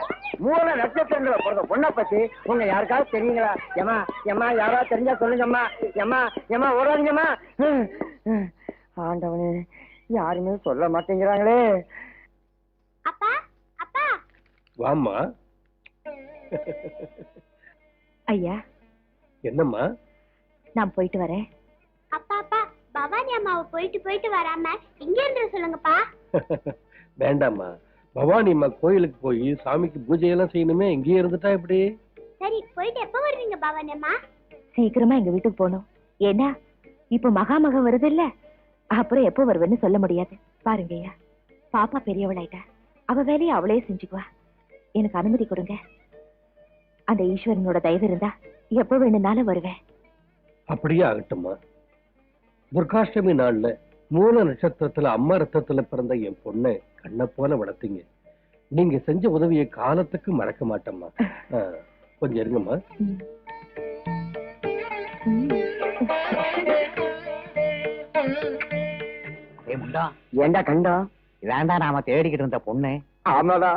மூல நட்சத்திரங்களை பிறந்த பொண்ணை பத்தி உங்க யாருக்காவது தெரியுங்களா? ஏமா ஏமா யாராவது தெரிஞ்சா சொல்லுங்கம்மா. ஏமா ஏமா ஓடாதீங்கம்மா. ஆண்டவனே, யாருமே சொல்ல மாட்டேங்கிறாங்களே. அப்பா அப்பா. வாம்மா. ஐயா. என்னம்மா? நான் போயிட்டு வரேன். அப்பா அப்பா, பவானி அம்மாவை போயிட்டு வராம இங்க இருந்து சொல்லுங்கப்பா. வேண்டாம்மா, பவானி அம்மா கோயிலுக்கு போய் சாமிக்கு பூஜை எல்லாம் செய்யணுமே, இங்கேயே இருந்துட்டா எப்படி? சரி, போயிட்டு எப்ப வருவீங்க பவானி அம்மா? சீக்கிரமா எங்க வீட்டுக்கு போகணும். ஏன்னா இப்ப மகாமகம் வருது இல்ல, அப்புறம் எப்போ வருவேன்னு சொல்ல முடியாது. பாருங்க ஐயா, பாப்பா பெரியவளாயிட்டா, அவ வேலையை அவளே செஞ்சுக்குவா. எனக்கு அனுமதி கொடுங்க. அந்த ஈஸ்வரனோட தயவு இருந்தா எப்ப வேணும்னாலும் வருவேன். அப்படியே ஆகட்டும்மா. துர்காஷ்டமி நாள்ல மூல நட்சத்திரத்துல அம்மா ரத்தத்துல பிறந்த என் பொண்ணை கண்ணை போல வளர்த்தீங்க. நீங்க செஞ்ச உதவியை காலத்துக்கு மறக்க மாட்டேம்மா. கொஞ்சம் இருங்கம்மா. ஏண்டா கண்டா? இதாண்டா நாம தேடிக்கிட்டு இருந்த பொண்ணு. ஆமாடா,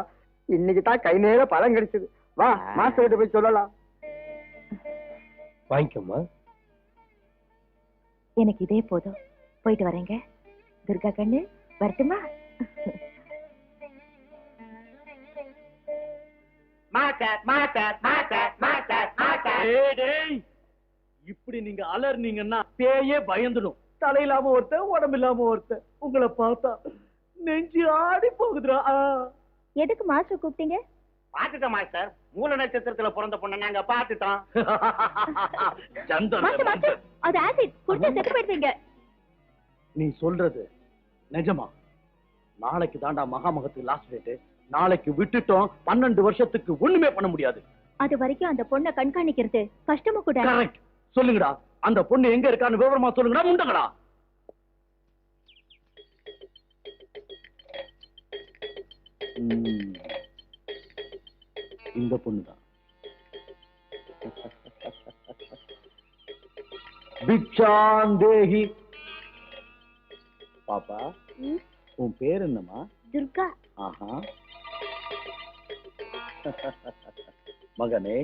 இன்னைக்கு தான் கை நேர பலன் கிடைச்சது. வா, மாஸ்டர் கிட்ட போய் சொல்லலாம். வாங்கிக்கம்மா. எனக்கு இதே போதும். போயிட்டு வரேங்க. துர்கா கண்ணு, வரட்டுமா? இப்படி நீங்க அலர்னீங்கன்னா பேயே பயந்துடும். தலையில்லாம ஒருத்த, உடம்பு இல்லாம ஒருத்த. உங்களை பார்த்தா நெஞ்சு ஆடி போகுதுடா. எதுக்கு மாஸ்டர் கூப்பிட்டீங்க? பாத்துட்டோம் மாஸ்டர், மூல நட்சத்திரத்துல பிறந்த பொண்ணை நாங்க பாத்துட்டோம். அது ஆசிட் குடிச்சா செத்து போயிடுவீங்க. நீ சொல்றது நிஜமா? நாளைக்கு தாண்டா மகாமகத்துக்கு லாஸ்ட் டேட். நாளைக்கு விட்டுட்டோம், 12 வருஷத்துக்கு ஒண்ணுமே பண்ண முடியாது. அது வரைக்கும் அந்த பொண்ணை கண்காணிக்கிறது கஷ்டமா கூட. கரெக்ட். சொல்லுங்கடா, அந்த பொண்ணு எங்க இருக்கான்னு விவரமா சொல்லுங்கடா. முண்டங்கடா. இந்த பொண்ணுதான். பிச்சாந்தேகி. பாப்பா, உன் பேர் என்னம்மா? துர்கா. ஆஹா. மகனே,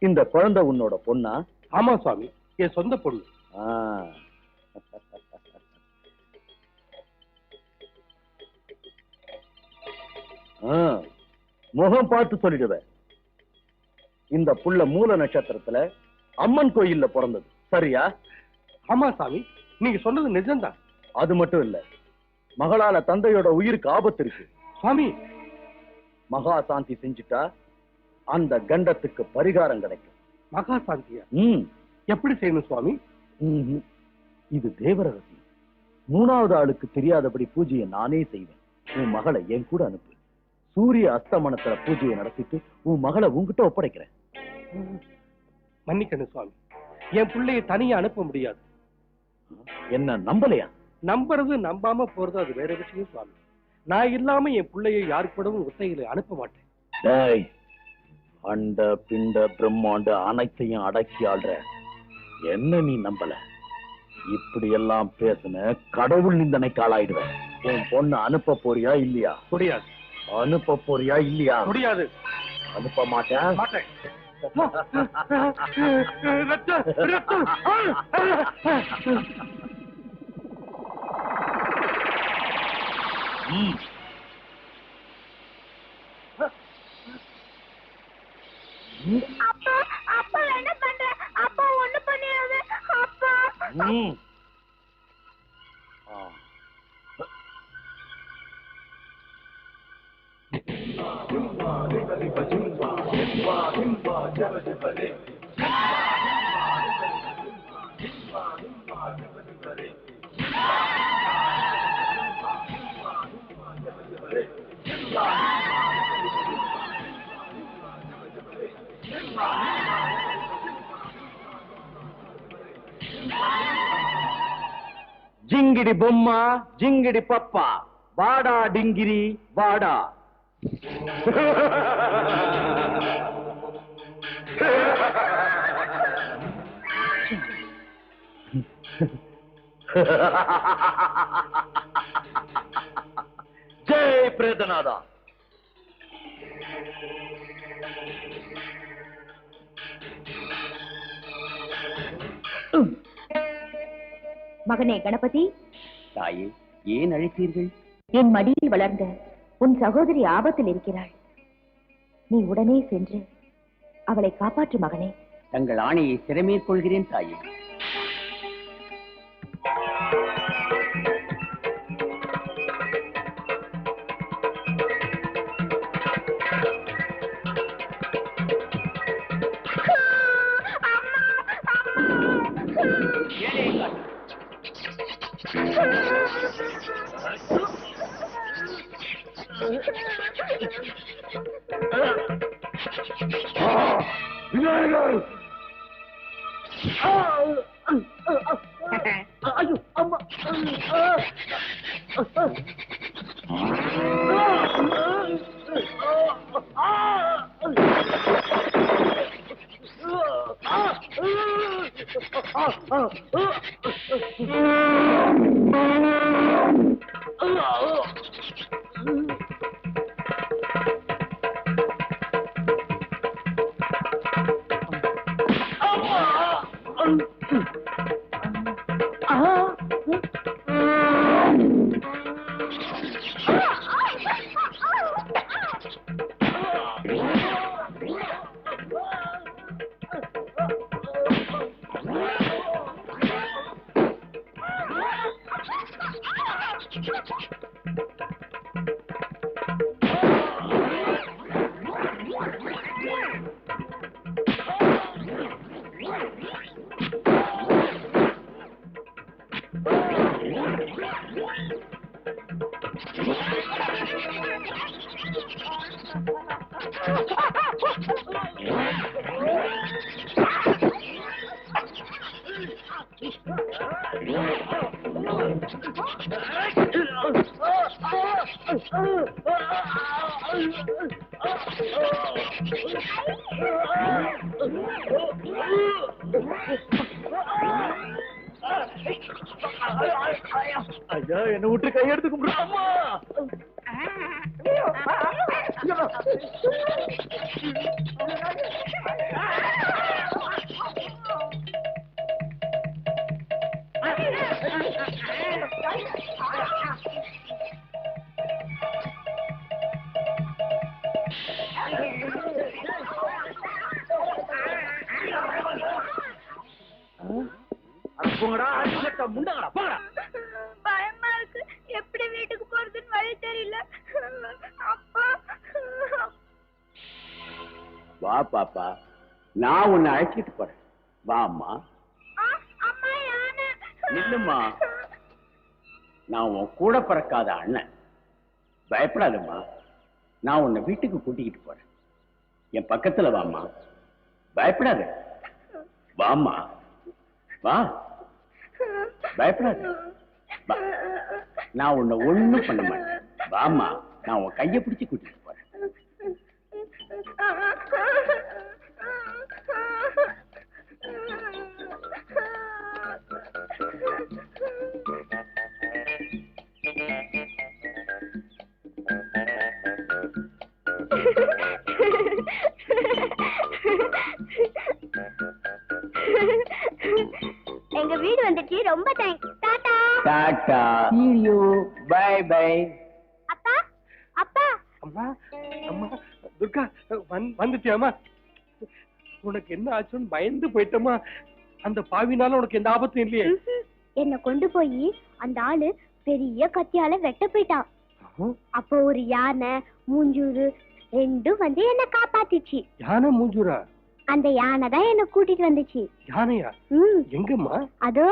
இந்த குழந்தை உன்னோட பொண்ணா? ஆமா சுவாமி, என் சொந்த பொண்ணு. முகம் பார்த்து சொல்லிடுவேன். இந்த புள்ள மூல நட்சத்திரத்துல அம்மன் கோயில்ல பிறந்தது, சரியா? ஆமா சாமி, நீங்க சொன்னது நிஜம்தான். அது மட்டும் இல்ல, மகளால தந்தையோட உயிருக்கு ஆபத்து இருக்கு. சுவாமி, மகா சாந்தி செஞ்சுட்டா அந்த கண்டத்துக்கு பரிகாரம் கிடைக்கும். மகா சாந்தியா? எப்படி செய்யணும் சுவாமி? இது தேவரகசியம். மூணாவது ஆளுக்கு தெரியாதபடி பூஜையை நானே செய்வேன். உன் மகளை என் கூட அனுப்பு. சூரிய அஸ்தமனத்துல பூஜையை நடத்திட்டு உன் மகளை உன்கிட்ட ஒப்படைக்கிறேன். மன்னிக்கணும் சுவாமி, என் பிள்ளைய தனியா அனுப்ப முடியாது. என்ன நம்பலையா? நம்புறது நம்பாம போறது அது வேற விஷயம் சுவாமி. நான் இல்லாம என் பிள்ளைய யாருக்கூடவும் ஒத்தையில அனுப்ப மாட்டேன். டேய், அண்ட பிண்ட பிரம்மாண்ட அனைத்தையும் அடக்கி ஆள்ற என்ன நீ நம்பல? இப்படி எல்லாம் பேசுன கடவுள் நிந்தனைக்கு ஆளாயிடுவேன். உன் பொண்ணு அனுப்ப போறியா இல்லையா? முடியாது. அனுப்ப போறியா இல்லையா? முடியாது. அனுப்ப மாட்டேன். மாட்டேன். அப்பா அப்பா என்ன பண்ற? அப்பா ஒண்ணு பண்ணிடாத அப்பா. ஜிங்கிடி பொம்மா ஜிங்கிடி பப்பா, வாடா டிங்கிரி வாடா. ஜெய் பிரேதநாதா. மகனே கணபதி, தாயே, ஏன் அழைத்தீர்கள்? என் மடியில் வளர்ந்த உன் சகோதரி ஆபத்தில் இருக்கிறாள். நீ உடனே சென்று அவளை காப்பாற்று மகனே. தங்கள் ஆணையை சிறமேற்கொள்கிறேன் தாயே. ஐயோ அம்மா. ஐயா, என்ன விட்டு கையெடுத்து கும்பிடுமா? பயமா இருக்கு. எப்படி வீட்டுக்கு போறதுன்னு வழி தெரியல. அப்பா. வா பாப்பா, நான் உன்னை அழைச்சிட்டு போறேன். வா அம்மா. அம்மா யானை. நில்லுமா. நான் உன் கூட பிறக்காத அண்ணன். பயப்படாதம்மா, நான் உன்னை வீட்டுக்கு கூட்டிக்கிட்டு போறேன். என் பக்கத்துல வாம்மா, பயப்படாத. வாம்மா, வா, பயப்படாத. வா. நான் உன்னை ஒண்ணும் பண்ண மாட்டேன். வாம்மா, நான் உன் கையை பிடிச்சு கூட்டிட்டு போறேன். எங்க வீடு வந்துச்சு. ரொம்ப thanks. Tata. Tata. See you. Bye bye. அப்பா அப்பா. அம்மா அம்மா துர்கா வந்துட்டியாமா? உனக்கு என்ன ஆச்சுன்னு பயந்து போயிட்டமா? அந்த பாவினால உனக்கு எந்த ஆபத்தும் இல்லையே? என்ன கொண்டு போய் அந்த ஆளு பெரிய கத்தியால வெட்ட போயிட்டான். அப்போ ஒரு யானை மூஞ்சூரு ரெண்டும் வந்து என்ன காப்பாத்திச்சு. யானை மூஞ்சூரா? அந்த யானை தான் என்ன கூட்டிட்டு வந்துச்சு. யானையா? எங்கம்மா? அதோ.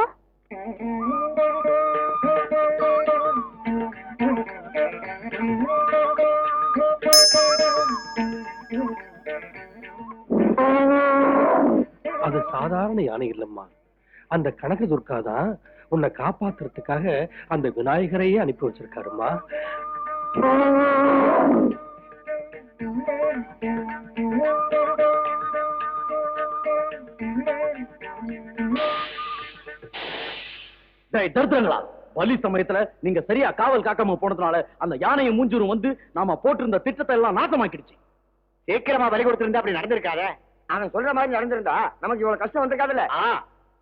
அது சாதாரண யானை இல்லம்மா. அந்த கனக துர்கா தான் உன்னை காப்பாத்துறதுக்காக அந்த விநாயகரையே அனுப்பி வச்சிருக்காருமா. தருத்துறங்களா, வலி சமயத்துல நீங்க சரியா காவல் காக்காம போனதுனால அந்த யானையை மூஞ்சூரும் வந்து நாம போட்டிருந்த திட்டத்தை எல்லாம் நாசமாக்கிடுச்சு. சீக்கிரமா பலி கொடுத்திருந்தா அப்படி நடந்திருக்காத. அவன் சொல்ற மாதிரி நடந்திருந்தா நமக்கு இவ்வளவு கஷ்டம் வந்திருக்காதுல்ல.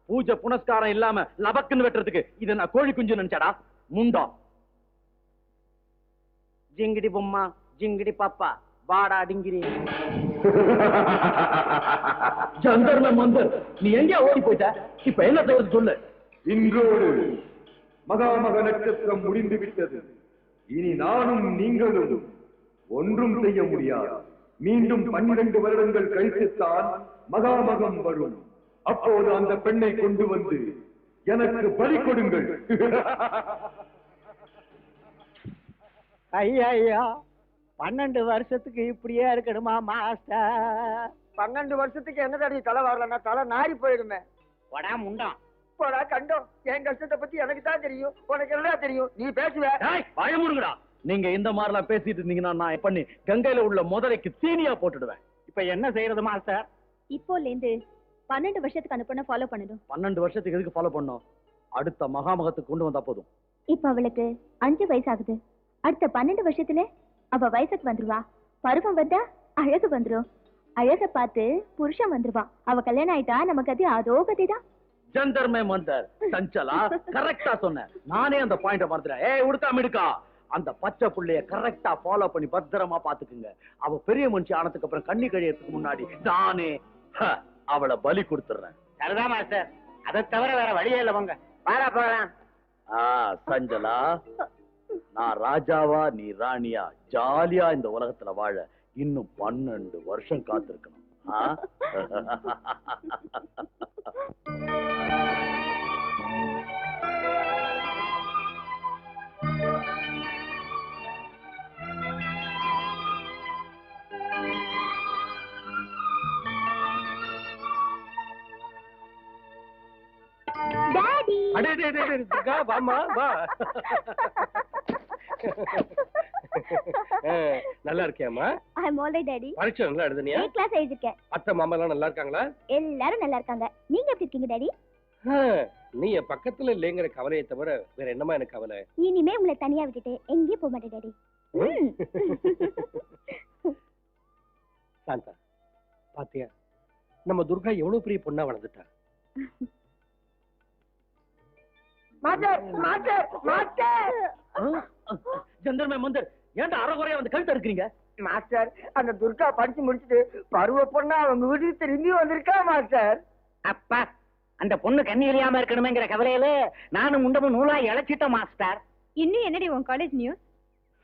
பூஜை புனஸ்காரம் இல்லாம லபக்குன்னு வெட்டுறதுக்கு இது நான் கோழி குஞ்சு நினைச்சாடா முண்டா. ஜிங்கிடி பொம்மா ஜிங்கிடி பாப்பா வாடா டிங்கிரி. ஜந்தர்ம மந்தர், நீ எங்கேயா ஓடி போயிட்ட? இப்ப என்ன செய்வது சொல்லு. இன்றோடு மகாமக நட்சத்திரம் முடிந்து விட்டது. இனி நானும் நீங்களும் ஒன்றும் செய்ய முடியாது. மீண்டும் 12 வருடங்கள் கழித்துத்தான் மகாமகம் வரும். அப்போது அந்த பெண்ணை கொண்டு வந்து எனக்கு பலி கொடுங்கள். ஐயா 12 வருஷத்துக்கு இப்படியே இருக்கணுமா மாஸ்டர்? 12 வருஷத்துக்கு என்ன தடவை தலை வரலன்னா தலை நாரி போயிடுமே. வடா முண்டான், போடா கண்டோம். என் கஷ்டத்தை பத்தி எனக்கு தான் தெரியும், உனக்கு எல்லாம் தெரியும். நீ பேசுவ. பயமுறுங்கடா. நீங்க இந்த மாதிரி எல்லாம் பேசிட்டு இருந்தீங்கன்னா நான் பண்ணி கங்கையில உள்ள முதலைக்கு தீனியா போட்டுடுவேன். இப்ப என்ன செய்யறது மாஸ்டர்? இப்போல இருந்து 12 வருஷத்துக்கு அந்த பொண்ணை ஃபாலோ பண்ணணும். 12 வருஷத்துக்கு எதுக்கு ஃபாலோ பண்ணோம்? அடுத்த மகாமகத்துக்கு கொண்டு வந்தா போதும். இப்ப அவளுக்கு 5 வயசு ஆகுது. அடுத்த 12 வருஷத்துல அவ வயசுக்கு வந்துருவா. பருவம் வந்தா அழகு வந்துரும். அழக பார்த்து புருஷன் வந்துருவான். அவ கல்யாணம் ஆயிட்டா நமக்கு அது அதோ கதிதான். ஜந்தர்மே மந்தர் சஞ்சலா, கரெக்டா சொன்ன. நானே அந்த பாயிண்ட மறந்துட்டேன். ஏய் உடுக்காம இருக்கா, அந்த பச்சை புள்ளைய கரெக்டா ஃபாலோ பண்ணி பத்திரமா பாத்துக்குங்க. அவ பெரிய மனுஷி ஆனதுக்கு அப்புறம் கண்ணி கழியறதுக்கு முன்னாடி நானே அவளை பலி கொடுத்துறேன். சரிதான் மாஸ்டர், அதை தவிர வேற வழியே இல்ல. போங்க பாரா போகலாம். சஞ்சலா, நான் ராஜாவா நீ ராணியா ஜாலியா இந்த உலகத்துல வாழ இன்னும் 12 வருஷம் காத்திருக்கணும். டாடி. வாமா வா. நல்லா இருக்கியாமா? ஐ அம் ஆல்ரைட் டாடி. பரீட்சை நல்லா எழுதுனியா? A class எழுதிருக்கேன். அத்தை மாமா எல்லாம் நல்லா இருக்காங்களா? எல்லாரும் நல்லா இருக்காங்க. நீங்க எப்படி இருக்கீங்க டாடி? நீ என் பக்கத்துல இல்லைங்கிற கவலையை தவிர வேற என்னமா எனக்கு கவலை? இனிமே உங்களை தனியா விட்டுட்டு எங்கேயும் போக மாட்டேன் டாடி. சாந்தா, பாத்தியா நம்ம துர்கா எவ்வளவு பெரிய பொண்ணா வளர்ந்துட்டா. Master master master. ஜந்தர்மே மந்தர், ஏன்டா அறகுறையா வந்து கழுத்த இருக்கிறீங்க? மாஸ்டர், அந்த துர்கா படிச்சு முடிச்சுட்டு பருவ பொண்ணா அவங்க வீட்டுக்கு திரும்பி வந்திருக்கா மாஸ்டர். அப்பா, அந்த பொண்ணு கண்ணி இல்லாம இருக்கணுமேங்கிற கவலையில நானும் முண்டமும் நூலா இழைச்சிட்டேன் மாஸ்டர். இன்னும் என்னடி உன் காலேஜ் நியூஸ்?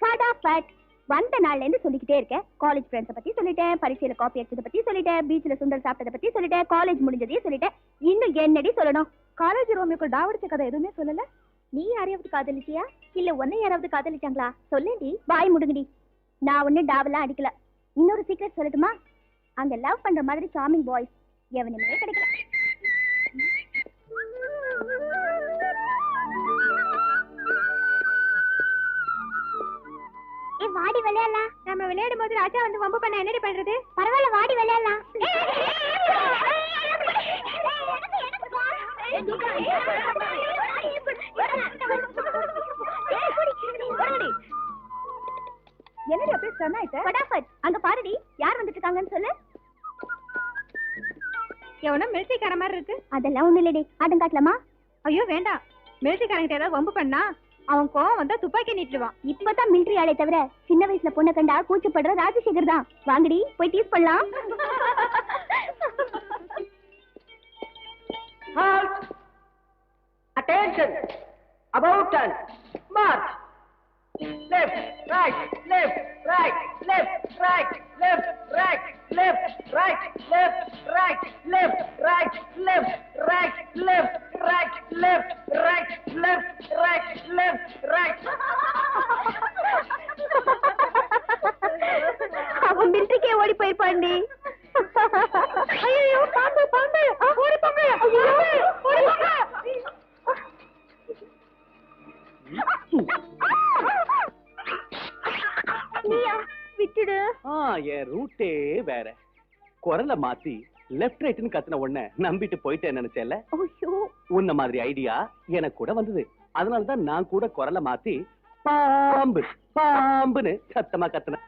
ஃபடாஃபட் வந்த நாள்ல இருந்து சொல்லிக்கிட்டே இருக்கேன். காலேஜ் ஃப்ரெண்ட்ஸை பத்தி சொல்லிட்டேன், பரீட்சையில காப்பி அடிச்சதை பத்தி சொல்லிட்டேன், பீச்ல சுண்டல் சாப்பிட்டதை பத்தி சொல்லிட்டேன், காலேஜ் முடிஞ்சதையும் சொல்லிட்டேன். இன்னும் என்னடி சொல்லணும்? காலேஜ் ரோமியோக்கு டாவடிச்ச கதை எதுவுமே சொல்லல. நீ யாரையாவது காதலிச்சியா இல்ல உன்னை யாராவது காதலிச்சாங்களா சொல்லேடி வாய் முடுங்கடி நான் ஒண்ணு டாவெல்லாம் அடிக்கல இன்னொரு சீக்ரெட் சொல்லட்டுமா அங்க லவ் பண்ற மாதிரி சாமிங் பாய்ஸ் எவனுமே கிடைக்கல வாடி விளையாடலாம் நம்ம விளையாடும் போது ராஜா வந்து வம்பு பண்ண என்னடி பண்றது பரவாயில்ல வாடி விளையாடலாம் என்னடி அப்படியே சொன்னாயிட்ட படாஃபட் அங்க பாருடி யார் வந்துட்டு இருக்காங்கன்னு சொல்லு எவனோ மிலிட்டரிக்கார மாதிரி இருக்கு அதெல்லாம் ஒண்ணு இல்லடி ஆட்டம் காட்டலாமா ஐயோ வேண்டாம் மிலிட்டரிக்காரங்கிட்ட ஏதாவது வம்பு பண்ணா அவன் கோவம் வந்தா துப்பாக்கி நீட்டுவான் இப்பதான் மிலிட்டரி ஆளே தவிர சின்ன வயசுல பொண்ணை கண்டா கூச்சப்படுற ராஜசேகர் தான் வாங்கடி போய் டீஸ் பண்ணலாம் Attention! About turn. March. Left, right, left, right, left, right, left, right, left, right, left, right, left, right, left, right, left, right, left, right, left, right, left, right. அவன் மிலிட்டரிக்கே ஓடி போயிருப்பாண்டி ஐயோ பாம்பு பாம்பு ஓடி பாம்பு ஓடி பாம்பு நீயா விட்டுடு என் ரூட்டே வேற குரல மாத்தி லெஃப்ட் ரைட்னு கத்துன உடனே நம்பிட்டு போயிட்டேன் நினைச்சேன்ல உன்ன மாதிரி ஐடியா எனக்கு கூட வந்தது அதனாலதான் நான் கூட குரல மாத்தி பாம்பு பாம்புன்னு சத்தமா கத்துனேன்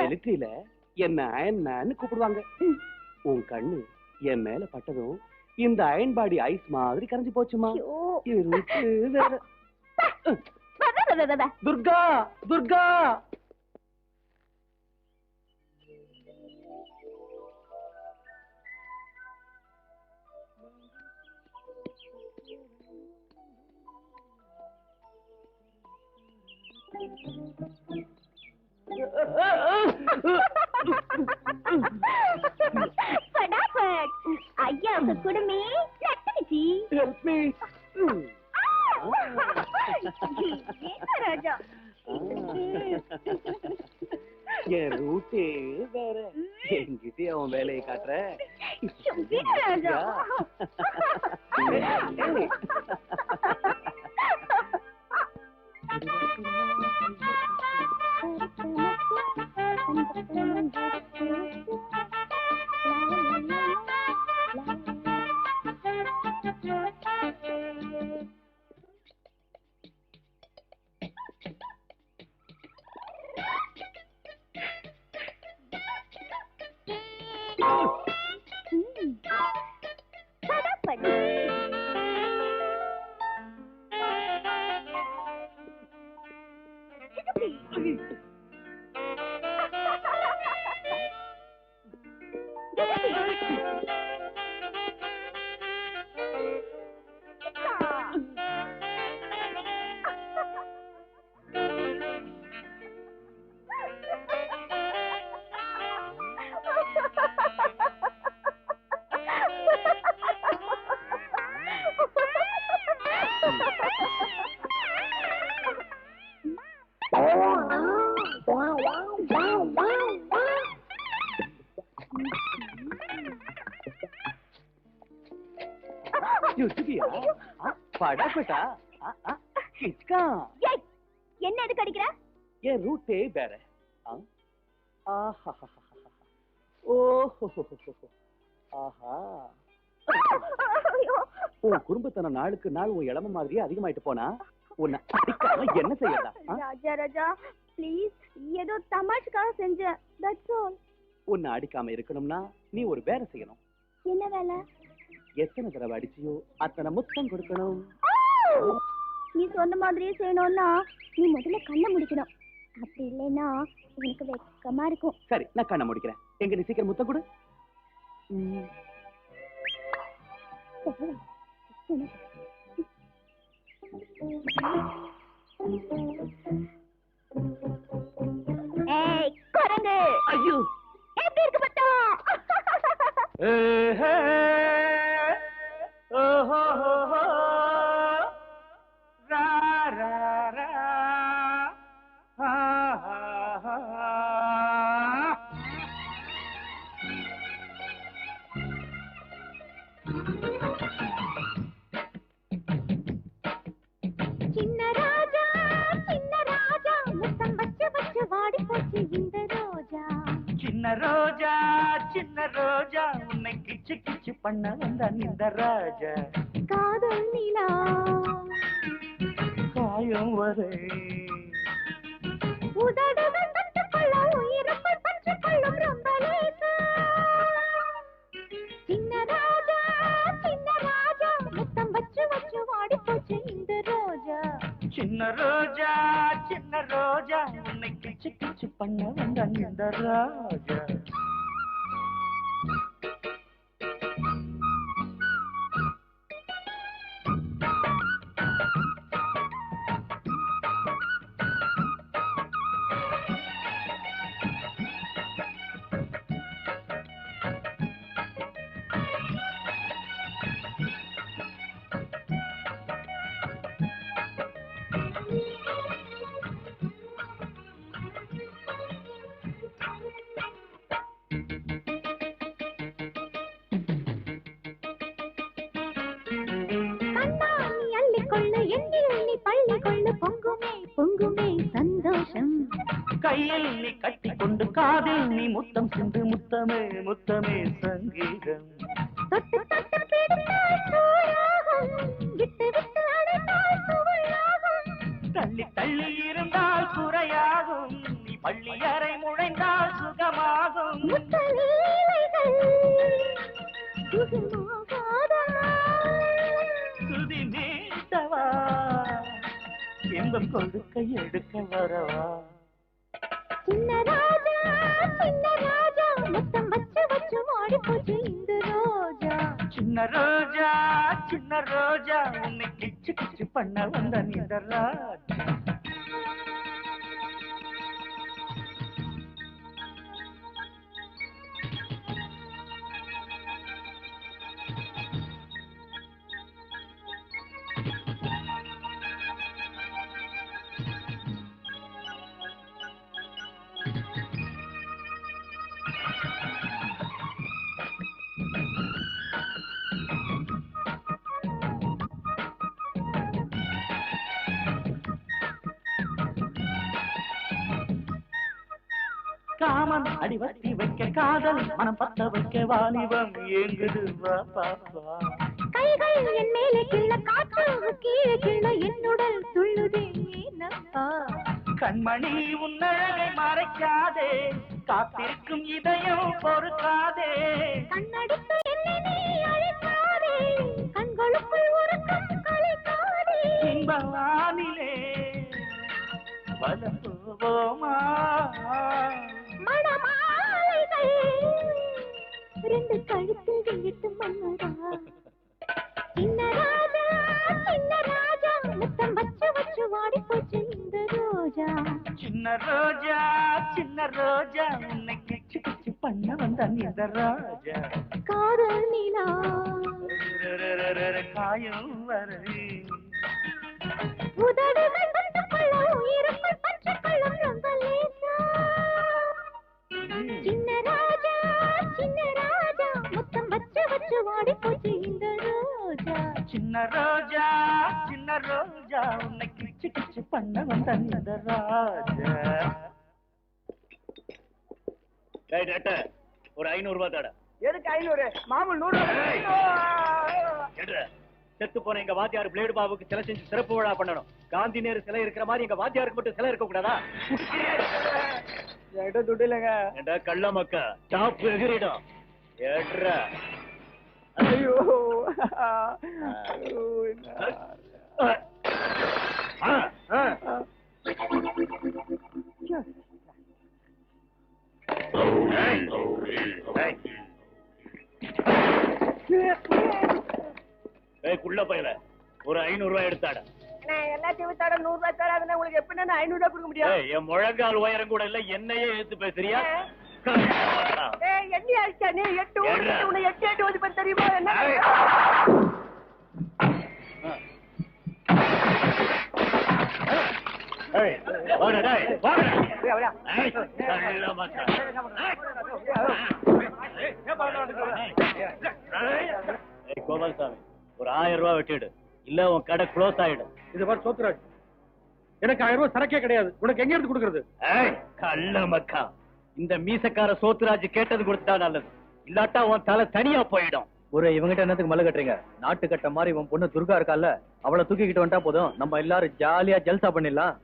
மிலிட்டரியில என்ன அயன்மேன்னு கூப்பிடுவாங்க உன் கண்ணு என் மேல பட்டதும் இந்த அயன்பாடி ஐஸ் மாதிரி கரைஞ்சு போச்சுமா துர்கா துர்கா ஐயா குடுமி ஹெல்ப் மீ ராஜா என் ரூட்டே வேற என்கிட்ட அவன் வேலையை காட்டுற ராஜா என்ன எதுக்கு அடிக்கிற என் ரூட்டே வேற உன் குடும்பத்தன நாளுக்கு நாள் உன் இளம மாதிரியே அதிகமாயிட்டு போனா உன்னை அடிக்காம என்ன செய்யலாம் ராஜா ராஜா ப்ளீஸ் ஏதோ தமாஷுக்காக செஞ்சேன் தட்ஸ் ஆல் உன்னை அடிக்காம இருக்கணும்னா நீ ஒரு வேலை செய்யணும் என்ன வேலை எத்தனை தடவை அடிச்சியோ அத்தனை முத்தம் கொடுக்கணும் நீ சொன்ன மாதிரியே செய்யணும்னா நீ முதல்ல கண்ணை முடிக்கணும் அப்படி இல்லைன்னா எனக்கு வெக்கமா இருக்கும் சரி நான் கண்ணை முடிக்கிறேன் எங்க நீ சீக்கிரம் முத்தம் கொடு ஏய் குரங்கு ஐயோ எப்படி இருக்கு பத்தா ரோஜா உன்னை கிச்சு கிச்சு பண்ண வந்தான் இந்த ராஜா காதல் நிலா காயம் வரை உதடுகள் தட்டுக்கொள்ள உயிரங்கள் பற்றி கொள்ளும் ரொம்ப லேசா சின்ன ராஜா முத்தம் வச்சு வச்சு வாடி போச்சு இந்த ரோஜா சின்ன ரோஜா உன்னை கிச்சு கிச்சு பண்ண வந்தான் இந்த ராஜா கையில் நீ கட்டி கொண்டு காதில் நீ முத்தம் சிந்து முத்தமே முத்தமே சங்கீதம் தொட்டு தொட்டு பிடித்தால் சூடாகும் விட்டு விட்டு அடைத்தால் சுவையாகும் தள்ளி தள்ளி இருந்தால் குறையாகும் நீ பள்ளி அறை முழைந்தால் சுகமாகும் முத்தலீலைகள் சுகமாகாதா சுதி நீட்டவா இன்பம் கொடுக்க எடுக்க வரவா சின்ன ராஜா முத்தம் வச்சு வச்சு வாடி போச்சு இந்த ரோஜா சின்ன ரோஜா உன்னை கிச்சு கிச்சு பண்ண வந்த இந்த ராஜா காமன் அடிவத்தி வைக்க காதல் மனம் பத்த வைக்க வாலிபம் ஏங்குது வா பாப்பா கைகள் என் மேலே கிள்ள காற்று கீழே கிள்ள என்னுடல் துள்ளுதே ஏனப்பா கண்மணி உன்னழகை மறைக்காதே காத்திருக்கும் இதயம் பொறுக்காதே கண்ணடித்து என்னை நீ அழைக்காதே கண்களுக்குள் உறக்கம் கலைக்காதே இன்பவானிலே வலம் போவோமா மணமாலைகள் ரெண்டு கழுத்தில் விட்டு மன்னரா சின்ன ராஜா முத்தம் வச்சு வச்சு வாடி போச்சு இந்த ரோஜா சின்ன ரோஜா உன்னை கிச்சு கிச்சு பண்ண வந்தான் இந்த ராஜா காதல் நிலா காயம் வரை உதடுகள் பட்டுக்கொள்ள உயிர்கள் பற்றிக் கொள்ளும் ரொம்ப லேசா சின்ன ராஜா முத்தம் வச்சு வச்சு வாடி போச்சு இந்த ரோஜா சின்ன ரோஜா உன்னை கிச்சு கிச்சு பண்ண வந்தான் இந்த ராஜா ஒரு 500 ரூபாய் தாட எதுக்கு 500 மாமூல் 100 செத்து போன எங்க வாத்தியார் பிளேடு பாபுக்கு சிலை செஞ்சு சிறப்பு விழா பண்ணணும் காந்தி நேரு சிலை இருக்கிற மாதிரி எங்க வாத்தியாருக்கு மட்டும் சிலை இருக்க கூடாதா என்கிட்ட துட்டு இல்லைங்க ஏண்டா கள்ள மக்கா டாப் எகிரிடும் ஏட்ரா ஐயோ குள்ள பையல ஒரு 500 ரூபாய் எடுத்தாட எல்லாத்தையும் வித்தாட 100 ரூபாய் தராதுன்னா உங்களுக்கு எப்படி 500 ரூபாய் கொடுக்க முடியும் என் முழங்கால் உயரம் கூட இல்ல என்னையே எடுத்து பேசுறியா எண்ணி ஆயிடுச்சா நீ 8 உன்னை 8 ஓதி பண்ண தெரியுமா என்ன கோபால்சாமி ஒரு 1000 ரூபாய் வெட்டிடு இல்ல உன் கடை க்ளோஸ் ஆயிடும். இது பாரு சோத்ராஜ், எனக்கு 1000 ரூபாய் சரக்கே கிடையாது, உனக்கு எங்க இருந்து கொடுக்கறது? கள்ள மக்கா, இந்த மீசக்கார சோத்ராஜ் கேட்டது கொடுத்தா நல்லது. இல்லாட்டா உன் தலை தனியா போயிடும். ஒரு இவங்கிட்ட என்னத்துக்கு மல்லு கட்டுறீங்க? நாட்டு கட்ட மாதிரி உன் பொண்ணு துர்கா இருக்கால, அவளை தூக்கிக்கிட்டு வந்துட்டா போதும், நம்ம எல்லாரும் ஜாலியா ஜல்சா பண்ணிடலாம்.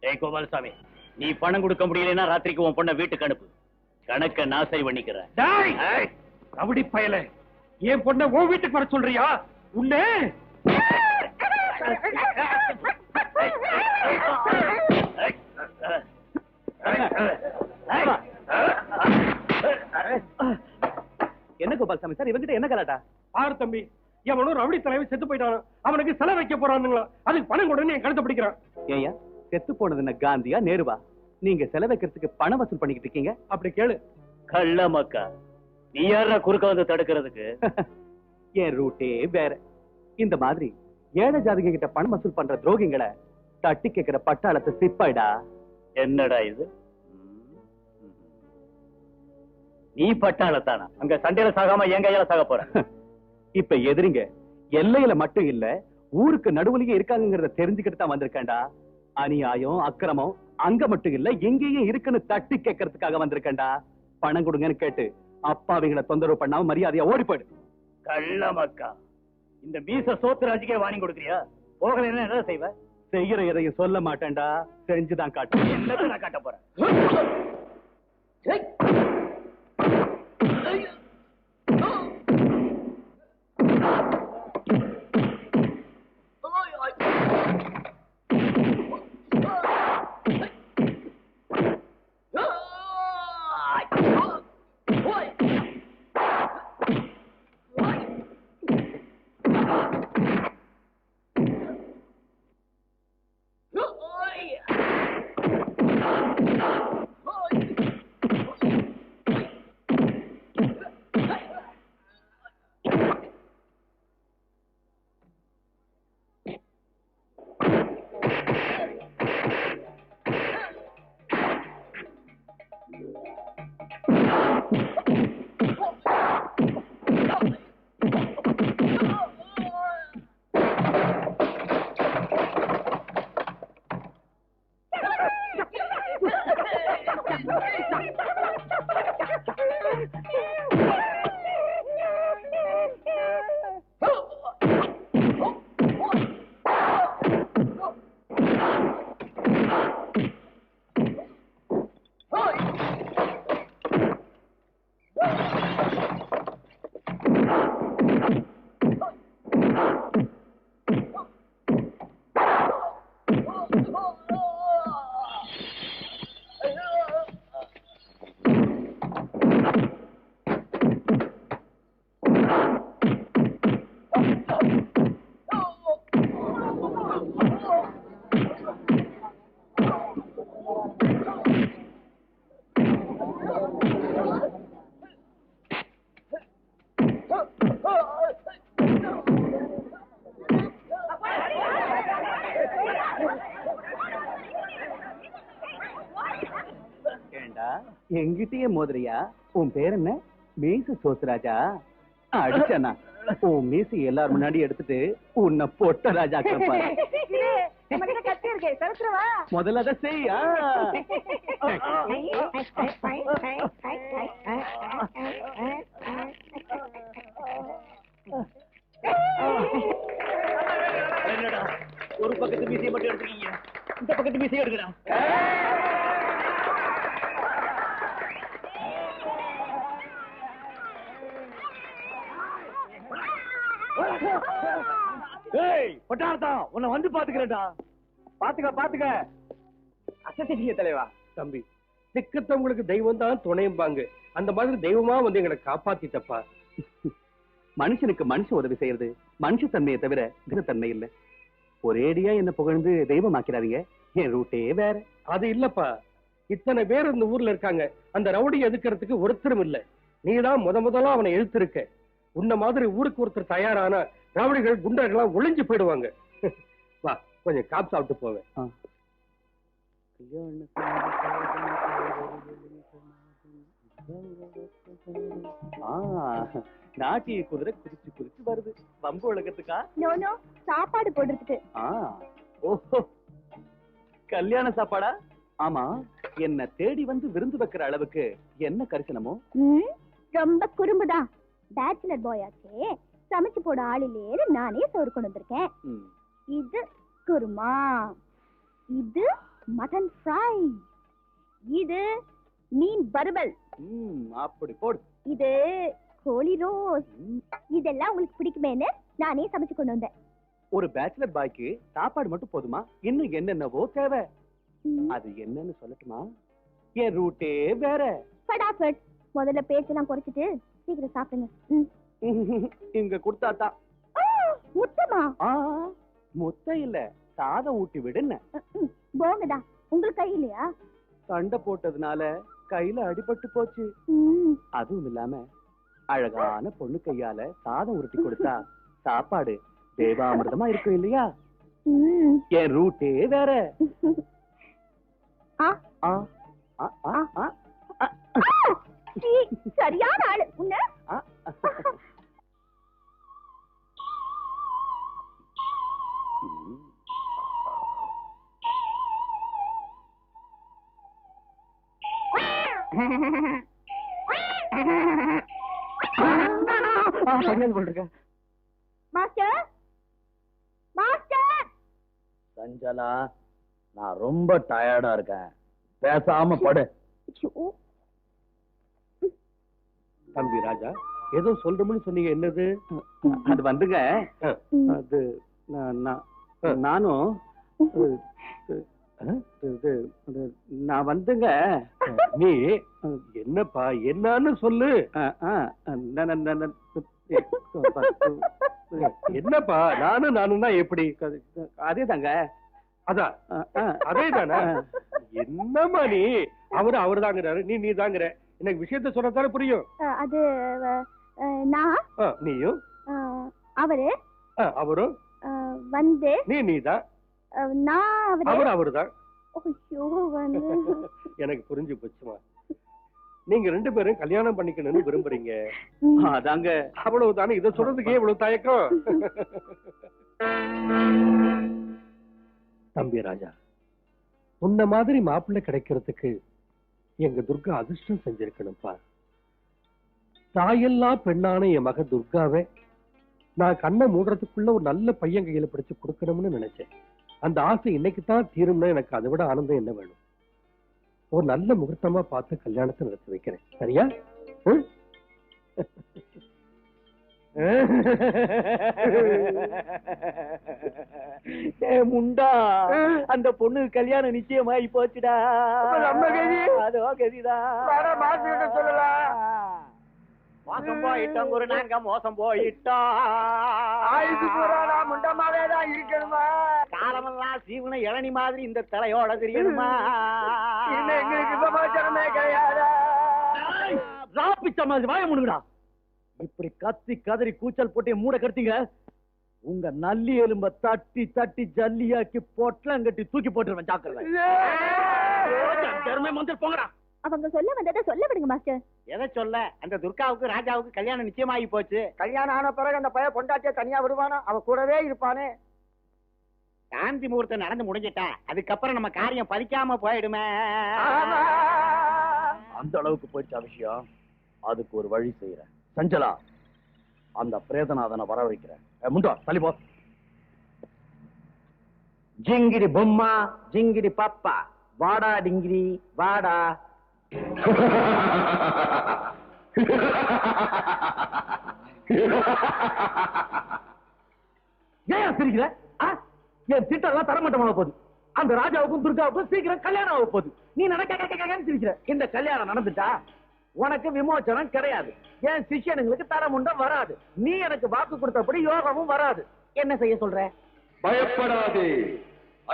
ஏய் கோபாலசாமி, நீ பணம் கொடுக்க முடியலன்னா ராத்திரிக்கு உன் பொண்ணை வீட்டுக்கு அனுப்பு. கணக்க நான் சரி பண்ணிக்கிறேன். ரவுடி பயல, என் பொண்ணை உன் வீட்டுக்கு வர சொல்றியா? உன்னே என்ன கோபால்சாமி சார், இவங்கிட்ட என்ன கலாட்டா? பாரு தம்பி, எவனும் ரவுடி தலைவன் செத்து போயிட்டான், அவனுக்கு செல வைக்க போறானுங்களா, அதுக்கு பணம் கொடுன்னு என் கழுத்தை பிடிக்கிறான். ஏயா செத்து போனது என்ன காந்தியா நேருவா? நீங்க செலவைக்கிறதுக்கு பணம் வசூல் பண்ணிக்கிட்டு இருக்கீங்க. அப்படி கேளு. கள்ள மக்கா, நீ யாரா குறுக்க வந்து தடுக்கிறதுக்கு? என் ரூட்டே வேற. இந்த மாதிரி ஏழை ஜாதிக கிட்ட பணம் வசூல் பண்ற துரோகிங்களை தட்டி கேட்கிற பட்டாளத்தை சிப்பாயிடா. என்னடா இது? நீ பட்டாளத்தானா? அங்க சண்டையில சாகாம என் கையால சாக போற. இப்ப எதிரிங்க எல்லையில மட்டும் இல்ல, ஊருக்கு நடுவுலயே இருக்காங்கிறத தெரிஞ்சுக்கிட்டு தான் வந்திருக்கேன்டா. அநியாயம் அக்கிரமம் அங்க மட்டும் இல்ல, எங்கேயும் இருக்குன்னு தட்டி கேட்கறதுக்காக வந்திருக்கேன்டா. பணம் கொடுங்கன்னு கேட்டு அப்பாவிகளை தொந்தரவு பண்ணாம மரியாதையா ஓடி போயிடு. கள்ள மக்கா, இந்த மீச சோத்துராஜுக்கே வாங்கி கொடுக்குறியா? போகலைன்னா என்ன செய்வ? செய்யற எதையும் சொல்ல மாட்டேன்டா, செஞ்சுதான் காட்டு. என்னத்தை நான் காட்ட போறேன்? எங்கிட்டயே மோதிரியா? உன் பேர் என்ன? மீச சோத்ராஜா? அடிச்சனா உன் மீச எல்லாரும் முன்னாடி எடுத்துட்டு உன்னை பொட்ட ராஜா முதல்ல அதை செய்யா. ஒரு பக்கத்து மீசையை மட்டும் எடுத்துக்கீங்க, இந்த பக்கத்து மீசையை எடுக்கிறா. பட்டார்தான் உன்னை வந்து பாத்துக்கிறேன்டா. பாத்துக்க அசத்திய தலைவா. தம்பி, திக்கத்தவங்களுக்கு தெய்வம் தான் துணையும்பாங்க, அந்த மாதிரி தெய்வமா வந்து எங்களை காப்பாத்திட்டப்பா. மனுஷனுக்கு மனுஷ உதவி செய்யறது மனுஷ தன்மையை தவிர கிரத்தன்மை இல்ல. ஒரேடியா என்ன புகழ்ந்து தெய்வமாக்கிறாதீங்க. என் ரூட்டே வேற. அது இல்லப்பா, இத்தனை பேர் இந்த ஊர்ல இருக்காங்க, அந்த ரவுடி எதுக்கிறதுக்கு ஒருத்தரும் இல்ல. நீதான் முதலா அவனை எழுத்திருக்க. உன்ன மாதிரி ஊருக்கு ஒருத்தர் தயாரான ரவுடிகள் குண்டர்கள்லாம் ஒளிஞ்சு போயிடுவாங்க. வா, கொஞ்சம் காப்பு சாப்பிட்டு போவேன். நாட்டிய குதிரை குதிச்சு குதிச்சு வருது. வம்பு உலகத்துக்கா? சாப்பாடு போடுறதுக்கு. ஓஹோ, கல்யாண சாப்பாடா? ஆமா, என்ன தேடி வந்து விருந்து வைக்கிற அளவுக்கு என்ன கரிசனமோ? ரொம்ப குறும்புதான். பேச்சுலர் பாய் ஆச்சே, சமைச்சு போட ஆள் இல்லையே, நானே சோறு கொண்டு வந்திருக்கேன். இது குருமா, இது மட்டன் ஃப்ரை, இது மீன் வறுவல். அப்படி போடு. இது கோழி ரோஸ். இதெல்லாம் உங்களுக்கு பிடிக்குமேன்னு நானே சமைச்சு கொண்டு வந்தேன். ஒரு பேச்சுலர் பாய்க்கு சாப்பாடு மட்டும் போதுமா? இன்னும் என்னென்னவோ தேவை. அது என்னன்னு சொல்லட்டுமா? என் ரூட்டே வேற. ஃபடாஃபட். முதல்ல பேச்செல்லாம் குறைச்சிட்டு சீக்கிரம் சாப்பிடுங்க. இங்க கொடுத்தாதான். முத்தமா? முத்தம் இல்ல, சாதம் ஊட்டி விடுன்னு. போங்கடா. உங்களுக்கு கை இல்லையா? சண்டை போட்டதுனால கையில அடிபட்டு போச்சு. அதுவும் இல்லாம அழகான பொண்ணு கையால சாதம் உருட்டி கொடுத்தா சாப்பாடு தேவாமிர்தமா இருக்கும் இல்லையா? என் ரூட்டே வேற. சரியான ஆளு உன்ன. Master, master. சஞ்சலா, நான் ரொம்ப டயர்டா இருக்கேன், பேசாம படு. தம்பி ராஜா, ஏதோ சொல்றோம்னு சொன்னீங்க, என்னது? அது வந்துங்க, அது நானும் நான் வந்துங்க. நீ என்னப்பா, என்னன்னு சொல்லு. என்னப்பா நானும் தான் எப்படி? அதே தாங்க. அதான் அதே தானே. என்னம்மா நீ? அவரு தாங்கிறாரு, நீ தாங்கிற. எனக்கு விஷயத்த சொன்னதானே புரியும். அது நான், நீயும், அவரு அவரும் வந்து, நீதான், நான் அவருதான். எனக்கு புரிஞ்சு போச்சுமா. நீங்க 2 பேரும் கல்யாணம் பண்ணிக்கணும்னு விரும்புறீங்க. அதாங்க. அவ்வளவுதானே. இதை சொல்றதுக்கே இவ்வளவு தயக்கம்? தம்பி ராஜா, உன்ன மாதிரி மாப்பிள்ளை கிடைக்கிறதுக்கு எங்க துர்கா அதிர்ஷ்டம் செஞ்சிருக்கணும்ப்பா. தாயெல்லாம் பெண்ணான என் மக துர்காவை நான் கண்ணை மூடுறதுக்குள்ள ஒரு நல்ல பையன் கையில பிடிச்சு கொடுக்கணும்னு நினைச்சேன். அந்த ஆசை இன்னைக்குதான் தீரும்னா எனக்கு அதை விட ஆனந்தம் என்ன வேணும்? ஒரு நல்ல முகூர்த்தமா பார்த்து கல்யாணத்தை நடத்தி வைக்கிறேன். சரியா? முண்டா, அந்த பொண்ணு கல்யாணம் நிச்சயமாயி போச்சுடா. அதோ கதிதான். சொல்லலாம். மோசம் போயிட்டோம் குரு, நாங்க மோசம் போயிட்டோம். முண்டமாவே தான் இருக்கணுமா? காலமெல்லாம் சீவன இளநி மாதிரி இந்த தலையோட தெரியணுமா? எங்களுக்கு சமாச்சாரமே கிடையாது. மாதிரி வாய முடுங்கடா. இப்படி கத்தி கதறி கூச்சல் போட்டு மூட கடுத்தீங்க, உங்க நல்லி எலும்ப தட்டி தட்டி ஜல்லியாக்கி பொட்டலங்கட்டி தூக்கி போட்டுருவேன். ஜாக்கிரதை. போங்கடா. அவங்க சொல்ல வந்ததை சொல்ல விடுங்க மாஸ்டர். எதை சொல்ல? அந்த துர்காவுக்கு ராஜாவுக்கு கல்யாணம் நிச்சயமாகி போச்சு. கல்யாணம் ஆன பிறகு அந்த பையன் பொண்டாட்டிய தனியா விடுவானா? அவ கூடவே இருப்பானே. சாந்தி முகூர்த்தம் நடந்து முடிஞ்சிட்டா, அதுக்கப்புறம் நம்ம காரியம் பறிக்காம போயிடுமே. அந்த அளவுக்கு போயிடுச்சா விஷயம்? அதுக்கு ஒரு வழி செய்யறேன். சஞ்சலா, அந்த பிரேதநாதனை வரவழைக்கிறேன். முண்டா தள்ளி போ. ஜிங்கிரி பொம்மா, ஜிங்கிரி பாப்பா, வாடா டிங்கிரி வாடா. ஏன் சிரிக்கிற? என் திட்டம் தரமட்டமாக போகுது. அந்த ராஜாவுக்கும் துர்காவுக்கும் சீக்கிரம் கல்யாணம் ஆக போகுது. நீ நினைக்க சிரிக்கிற. இந்த கல்யாணம் நடந்துட்டா உனக்கு விமோச்சனம் கிடையாது. என் சிஷ்யனுங்களுக்கு தரமுண்டம் வராது. நீ எனக்கு வாக்கு கொடுத்தபடி யோகமும் வராது. என்ன செய்ய சொல்ற? பயப்படாதே.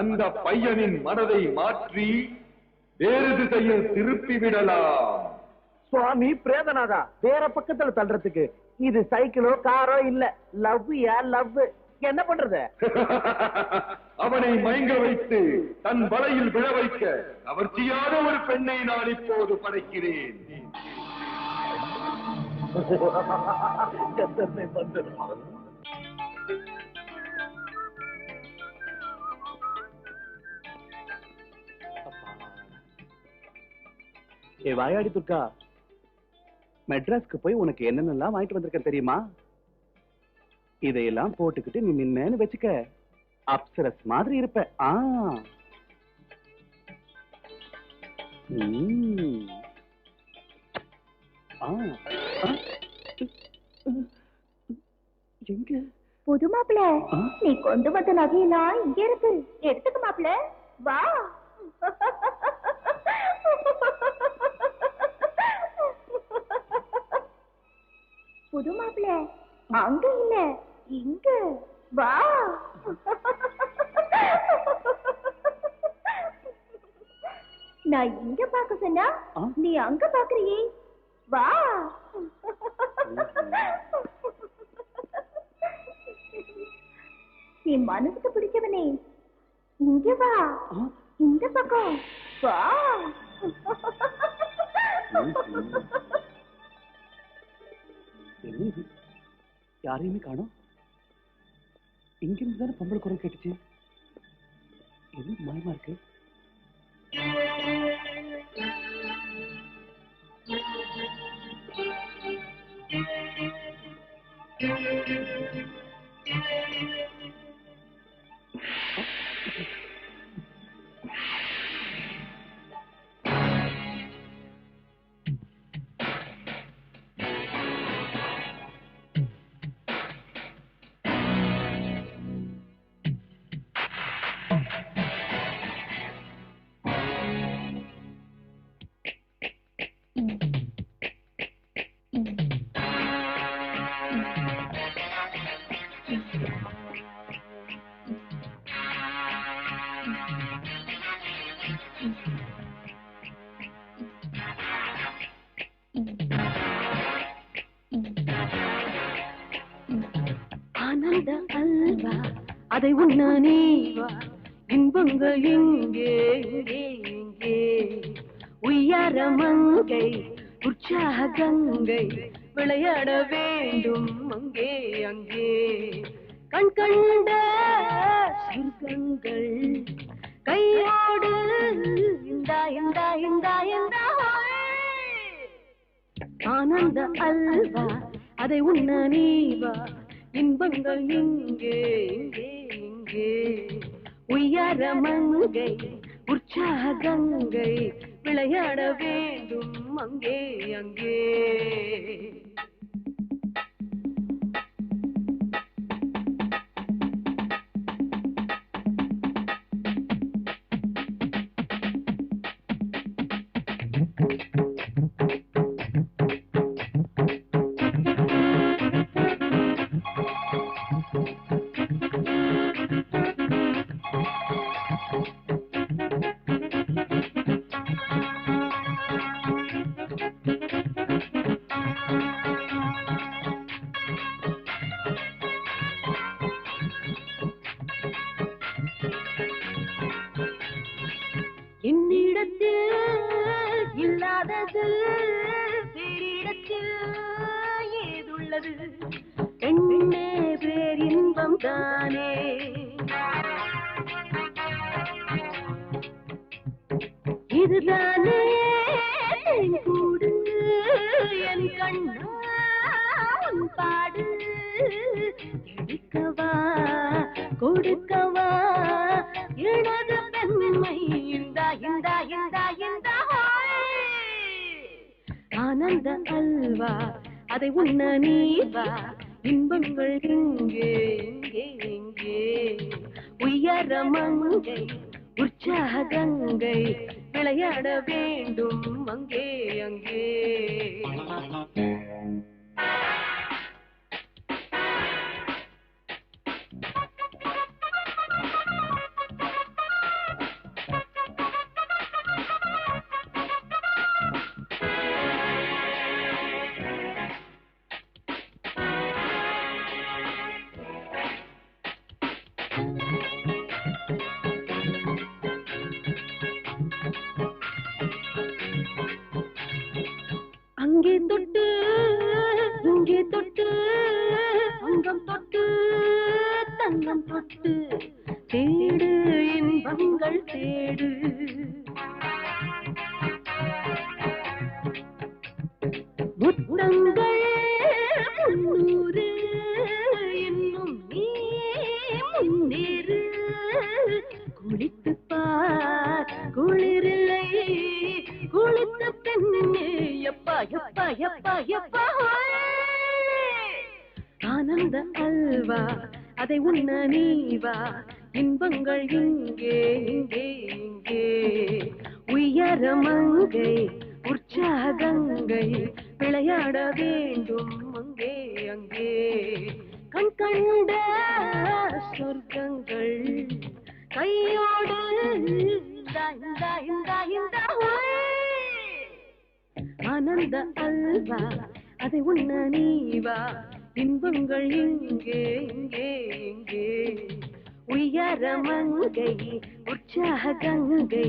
அந்த பையனின் மனதை மாற்றி வேறு திசையில் திருப்பி விடலாம். சுவாமி பிரேதநாதா, வேற பக்கத்துல தள்ளுறதுக்கு இது சைக்கிளோ காரோ இல்ல. லவ் யா லவ். என்ன பண்றது? அவனை மயங்க வைத்து தன் வலையில் விழ வைக்க கவர்ச்சியான ஒரு பெண்ணை நான் இப்போது படைக்கிறேன். ஏ வாயாடி துர்கா, மெட்ராஸ்க்கு போய் உனக்கு என்னென்னலாம் வாங்கிட்டு வந்திருக்கேன் தெரியுமா? இதையெல்லாம் போட்டுக்கிட்டு நீ நின்னேன்னு வச்சுக்க, அப்சரஸ் மாதிரி இருப்ப. எங்க புது மாப்பிள்ள, நீ கொண்டு வந்த நகையெல்லாம் இங்க இருக்கு, எடுத்துக்க மாப்பிள்ள, வா. புது மாப்பிள்ள அங்க இல்ல, இங்க வா. நான் இங்க பாக்க சொன்னா நீ அங்க பாக்குறியே, வா. நீ மனசுக்கு பிடிச்சவனே, இங்க வா, இந்த பக்கம் வா. யாரையுமே காணோம். இங்கிருந்து தானே பொம்பளை குரல் கேட்டுச்சு. என்ன மயமா இருக்கு? ஆனந்த அல்வா அதை உண்ண நீவா, இன்பங்கள் இங்கே இங்கே இங்கே, உய்யார மங்கை உற்சாக கங்கை விளையாட வேண்டும் அங்கே அங்கே, கண் கண்ட சொர்க்கங்கள் கையோடு இந்தா இந்தா இந்தா இந்தா. ஆனந்த அல்வா அதை உண்ண நீவா, இன்பங்கள் இங்கே இங்கே இங்கே, உய்யார மங்கை உற்சாக கங்கை விளையாட வேண்டும் அங்கே அங்கே. இல்லாதது பேரிடத்தில் ஏதுள்ளது, பெண்ணே பேரின்பம் தானே. இதுதானே கூடு என் கண்ணா பாடு, எடுக்கவா கொடுக்கவா எனது பெண்மை இந்தா இந்தா இந்தா இந்தா. ஆனந்த அல்வா அதை உண்ண நீவா, இன்பங்கள் இங்கே இங்கே இங்கே, உயர மங்கை உற்சாக கங்கை விளையாட வேண்டும் அங்கே அங்கே. அங்கே தொட்டு இங்கே தொட்டு அங்கம் தொட்டு தங்கம் தொட்டு தேடு இன்பங்கள் தேடு. முத்த குளித்துப் பார் குளிரில்லை குளித்த பெண்ணே எப்பா எப்பா எப்பா எப்பா ஆனந்த அல்வா அதை உண்ண நீவா இன்பங்கள் இங்கே இங்கே இங்கே உயரமங்கை உற்சாகங்கை விளையாட வேண்டும் அங்கே அங்கே கண் கண்ட சொர்க்கங்கள் கையோடு இந்தா, இந்தா, இந்தா, இந்தா, ஆனந்த அல்வா அதை உண்ண நீவா இன்பங்கள் இங்கே இங்கே இங்கே உயரமங்கை உற்சாகங்கை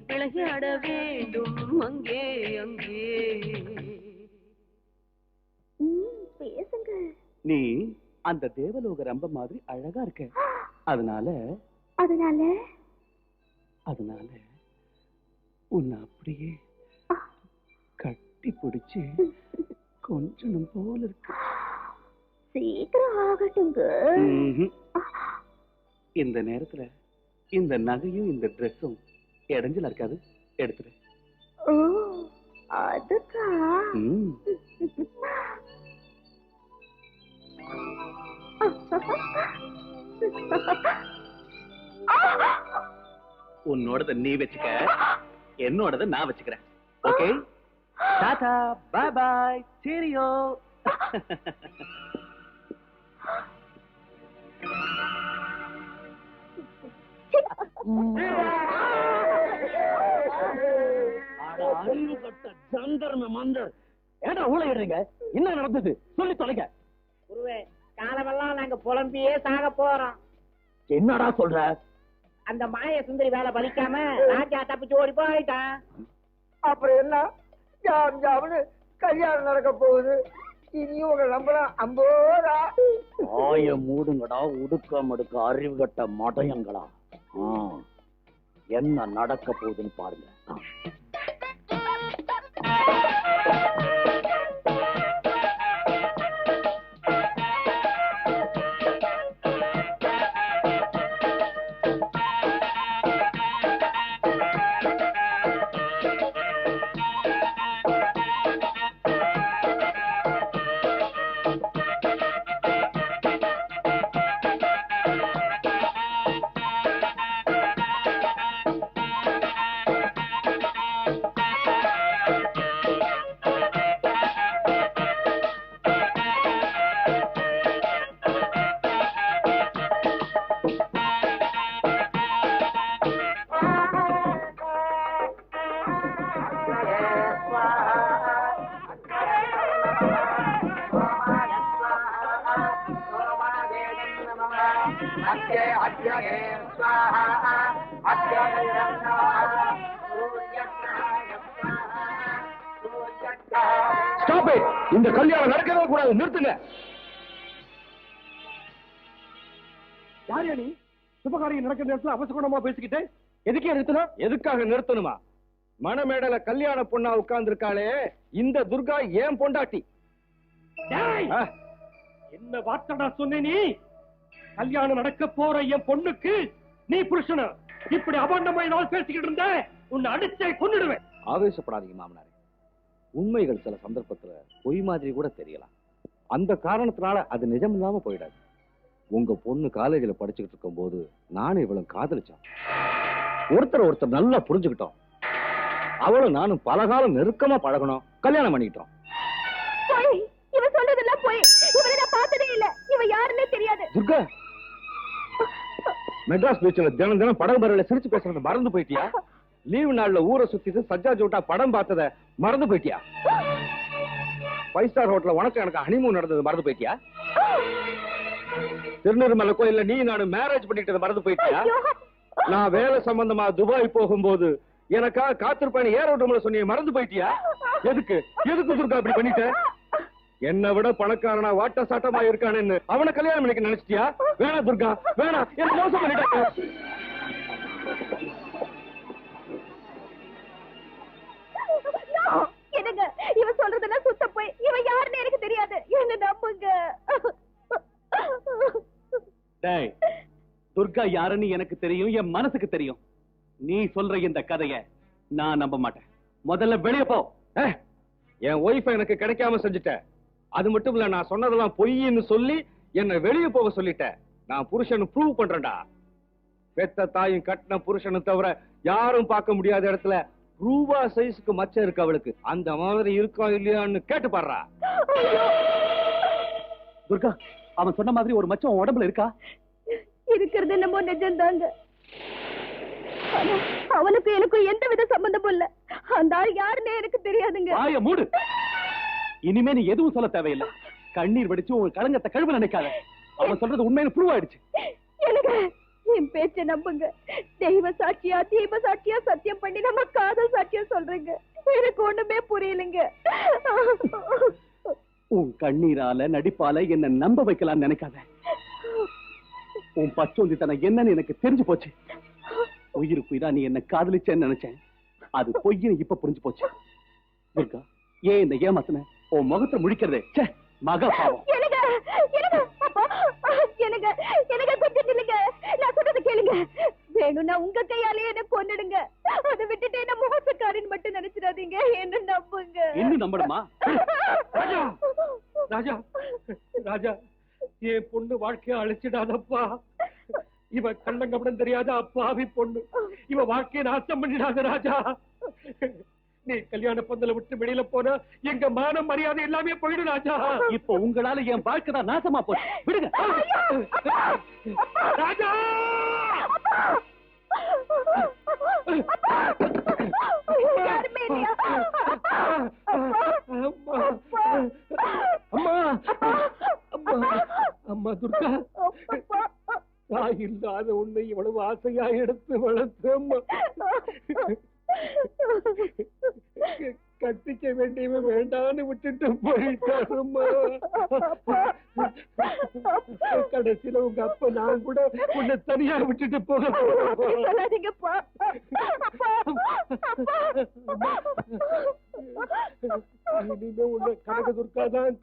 விளையாட வேண்டும் அங்கே அங்கே பேசுங்க. நீ அந்த தேவலோக ரம்ப மாதிரி அழகா இருக்க. அதனால அதனால அதனால உன்னை அப்படியே கட்டி பிடிச்சு கொஞ்சம் போல இருக்கு. சீக்கிரம் ஆகட்டுங்க. இந்த நேரத்துல இந்த நகையும் இந்த ட்ரெஸ்ஸும் இடைஞ்சலா இருக்காது, எடுத்துரு. ஓ அதுக்கா? உன்னோடத நீ வச்சுக்க, என்னோடத நான் வச்சுக்கிறேன். Okay, tata, bye bye, cheerio. அறிவு கட்ட ஜந்தர்ம மந்தர், ஏடா ஊழையிடுறீங்க? என்ன நடந்தது சொல்லி தொலைங்க. குருவே, காலமெல்லாம் நாங்க புலம்பியே சாக போறோம். என்னடா சொல்ற? அந்த மாய சுந்தரி வேலை பலிக்காம ராஜா தப்பிச்சு ஓடி போயிட்டான். அப்புறம் என்ன? ஜாம் ஜாம்னு கல்யாணம் நடக்க போகுது. இனியும் உங்க நம்பலாம். அம்போரா ஆய மூடுங்கடா, உடுக்க மடுக்க அறிவு கட்ட மடையங்களா. என்ன நடக்க போகுதுன்னு பாருங்க. Stop it! இந்த கல்யாணம் நடக்கவே கூடாது, நிறுத்துங்க. யாரையா நீ? சுபகாரியம் நடக்கிற நேரத்துல அவசரமா பேசிக்கிட்டே எதுக்கே நிறுத்தணும்? எதுக்காக நிறுத்தணுமா? மணமேடல கல்யாண பொண்ணா உட்கார்ந்து இருக்காளே இந்த துர்கா ஏன் பொண்டாட்டி. என்ன வார்த்தைடா சொன்ன நீ? கல்யாணம் நடக்க போற என் பொண்ணுக்கு நீ புருஷன இப்படி அபாண்டமாய் பேசிக்கிட்டு இருந்த உன்னை அடிச்சே கொன்னுடுவேன். ஆவேசப்படாதீங்க மாமனாரே. உண்மைகள் சில சந்தர்ப்பத்துல பொய் மாதிரி கூட தெரியலாம். அந்த காரணத்தினால அது நிஜம் இல்லாம போயிடாது. உங்க பொண்ணு காலேஜ்ல படிச்சுக்கிட்டு இருக்கும் போது நானும் இவளும் காதலிச்சோம். ஒருத்தர் நல்லா புரிஞ்சுக்கிட்டோம். அவளும் நானும் பலகாலம் நெருக்கமா பழகணும், கல்யாணம் பண்ணிக்கிட்டோம். இவன் சொல்றதெல்லாம் போய் இவனை நான் பார்த்ததே இல்ல. இவன் யாருன்னே தெரியாது. துர்கா, மெட்ராஸ் பீச்ல தினம் தினம் படகு பரவல சிரிச்சு பேசுறத மறந்து போயிட்டியா? லீவு நாள்ல ஊரை சுத்திட்டு சஜ்ஜா ஜோட்டா படம் பார்த்தத மறந்து போயிட்டியா? 5 ஸ்டார் ஹோட்டல்ல உனக்கு எனக்கு ஹனிமூன் நடந்தது மறந்து போயிட்டியா? திருநெல்வேலி கோயில்ல நீ நானும் மேரேஜ் பண்ணிட்டத மறந்து போயிட்டியா? நான் வேலை சம்பந்தமா துபாய் போகும்போது எனக்கா காத்திருப்பேன் ஏரோட்ரம்ல சொன்னிய மறந்து போயிட்டியா? எதுக்கு துர்கா அப்படி பண்ணிட்ட? என்னை விட பணக்காரனா வாட்ட சாட்டமா இருக்கானு அவனை கல்யாணம் பண்ணிக்க நினைச்சிட்டியா? வேணா துர்கா, வேணா, என்ன மோசம் பண்ணிட்டாங்க. என்னங்க இவன் சொல்றதெல்லாம் சுத்த போய் இவன் யாருன்னு எனக்கு தெரியாது. என்ன நம்புங்க. துர்கா யாருன்னு எனக்கு தெரியும், என் மனசுக்கு தெரியும். நீ சொல்ற இந்த கதைய நான் நம்ப மாட்டேன். முதல்ல வெளிய போ. என் ஒய்ஃபை எனக்கு கிடைக்காம செஞ்சுட்டேன். அது மட்டும் இல்ல, நான் சொன்னதெல்லாம் பொய்ன்னு சொல்லி என்ன வெளியே போக சொல்லிட்டேன். நான் புருஷன் ப்ரூவ் பண்றேன்டா. பெத்த தாயும் கட்டின புருஷனை தவிர யாரும் பார்க்க முடியாத இடத்துல ரூபா சைஸ்க்கு மச்சம் இருக்கு அவளுக்கு. அந்த மாதிரி இருக்கா இல்லையான்னு கேட்டு பாடுறா. துர்கா, அவன் சொன்ன மாதிரி ஒரு மச்சம் உடம்புல இருக்கா? இருக்கிறது என்னமோ நிஜம்தாங்க. அவனுக்கு எனக்கும் எந்த வித சம்பந்தமும் இல்ல. அந்த ஆள் யாருன்னே எனக்கு தெரியாதுங்க. வாய மூடு. இனிமே நீ எதுவும் சொல்ல தேவையில்லை. கண்ணீர் வடிச்சு உன் களங்கத்தை கழுவ நினைக்காத. அவன் சொல்றது உண்மையில ப்ரூவ் ஆயிடுச்சு. எனக்கு என் பேச்ச நம்புங்க. தெய்வ சாட்சியா தீப சாட்சியா சத்தியம் பண்ணி நம்ம காதல் சாட்சியா சொல்றீங்க. எனக்கு ஒண்ணுமே புரியலைங்க. உன் கண்ணீரால நடிப்பால என்ன நம்ப வைக்கலாம்னு நினைக்காத. உன் பச்சோந்தித்தனம் என்னன்னு எனக்கு தெரிஞ்சு போச்சு. உயிருக்கு உயிரா நீ என்ன காதலிச்சேன்னு நினைச்சேன். அது பொய்ன்னு இப்ப புரிஞ்சு போச்சு. துர்கா, ஏன் இந்த ஏமாத்துன? உன் முகத்தை முழிக்கிறதே மகா பாவம். எனக்கு கொஞ்சம் நில்லுங்க. நான் சொல்றது கேளுங்க. வேணும்னா உங்க கையாலேயே என்ன கொன்னுடுங்க. அதை விட்டுட்டு என்ன மோசக்காரின்னு மட்டும் நினைச்சிடாதீங்க. என்ன நம்புங்க. இன்னும் நம்பணுமா? ராஜா, ராஜா, ராஜா, என் பொண்ணு வாழ்க்கைய அழிச்சிடாதப்பா. இவ கண்ணங்கப்படம் தெரியாத அப்பாவி பொண்ணு. இவ வாழ்க்கையை நாசம் பண்ணிடாத ராஜா. நீ கல்யாண பந்தல விட்டு வெளியில போனா எங்க மானம் மரியாதை எல்லாமே போயிடும் ராஜா. இப்போ உங்களால என் வாழ்க்கை தான் நாசமா போச்சு. விடுங்க ராஜா. அம்மா, அம்மா துர்கா, தாய் இல்லாத உன்னை இவ்வளவு ஆசையா எடுத்து வளர்த்து அம்மா. கட்டிக்க வேண்டியவன் வேண்டான்னு விட்டுட்டு போயிட்டாருமா. கடைசியில உங்க அப்பா நான் கூட உன்னை தனியா விட்டுட்டு போக. இனிமே உன்னை கனக துர்காதான்.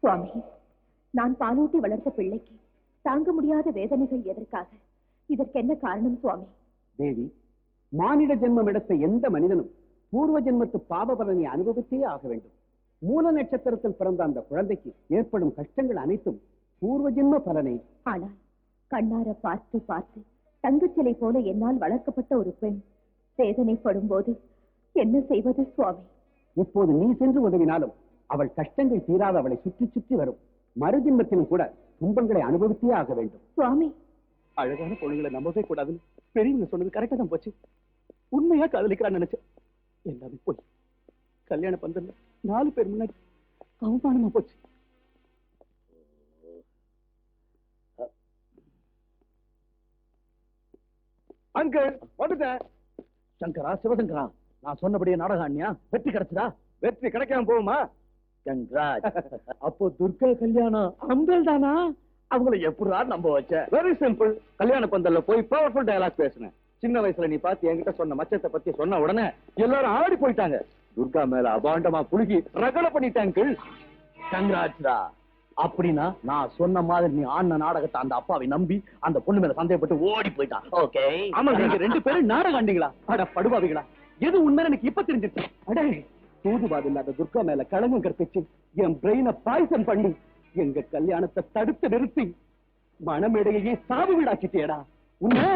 சுவாமி, நான் பாலூட்டி வளர்த்த பிள்ளைக்கு தாங்க முடியாத வேதனைகள் எதற்காக? இதற்கு என்ன காரணம் சுவாமி? தேவி, மானிட ஜென்மம் எடுத்த எந்த மனிதனும் பூர்வ ஜென்மத்து பாவ பலனை அனுபவித்தே ஆக வேண்டும். மூல நட்சத்திரத்தில் பிறந்த அந்த குழந்தைக்கு ஏற்படும் கஷ்டங்கள் அனைத்தும் பூர்வ ஜென்ம பலனை. ஆனால் கண்ணார பார்த்து பார்த்து தங்கச்சிலை போல என்னால் வளர்க்கப்பட்ட ஒரு பெண் வேதனைப்படும் போது என்ன செய்வது சுவாமி? இப்போது நீ சென்று உதவினாலும் அவள் கஷ்டங்கள் தீராத அவளை சுற்றி சுற்றி வரும். மறுஜென்மத்திலும் கூட துன்பங்களை அனுபவித்தே ஆக வேண்டும். சுவாமி, அழகான பொண்ணுங்களை நம்பவே கூடாதுன்னு பெரியவங்க சொன்னது கரெக்டா தான் போச்சு. உண்மையா காதலிக்கிறான்னு நினைச்சேன். எல்லாமே போய் கல்யாண பந்தல்ல 4 பேர் முன்னாடி அவமானமா போச்சு. அங்கிள் வந்துட்டேன். சங்கரா, சிவசங்கரா, நான் சொன்னபடியே நாடகாண்யா வெற்றி கிடைச்சதா? வெற்றி கிடைக்காம போகுமா? கங்ராஜ். அப்போ துர்கா கல்யாணம் அம்பேல் தானா? அவங்களை எப்படா நம்ப வச்ச? Very simple. கல்யாண பந்தல்ல போய் பவர்ஃபுல் டயலாக் பேசினேன். சின்ன வயசுல நீ பார்த்து என்கிட்ட சொன்ன மச்சத்தை பத்தி சொன்ன உடனே எல்லாரும் ஆடி போயிட்டாங்க. துர்கா மேல அபாண்டமா புழுகி ரகலை பண்ணிட்டாங்க. கங்ராஜ்டா. அப்படின்னா நான் சொன்ன மாதிரி நீ ஆன நாடகத்தை அந்த அப்பாவை நம்பி அந்த பொண்ணு மேல சந்தேகப்பட்டு ஓடி போயிட்டான். ஓகே. ஆமா, நீங்க 2 பேரும் நாடகம் ஆண்டீங்களா? அட படுபாவிகளா, எது உண்மை எனக்கு இப்ப தெரிஞ்சிருச்சு. அடே, தூதுவாது இல்லாத துர்கா மேல களங்கம் கற்பிச்சு என் பிரெயினை பாய்சன் பண்ணி எங்க கல்யாணத்தை தடுத்து நிறுத்தி மனமேடையே சாவு வீடாக்கிட்டேடா. உண்மை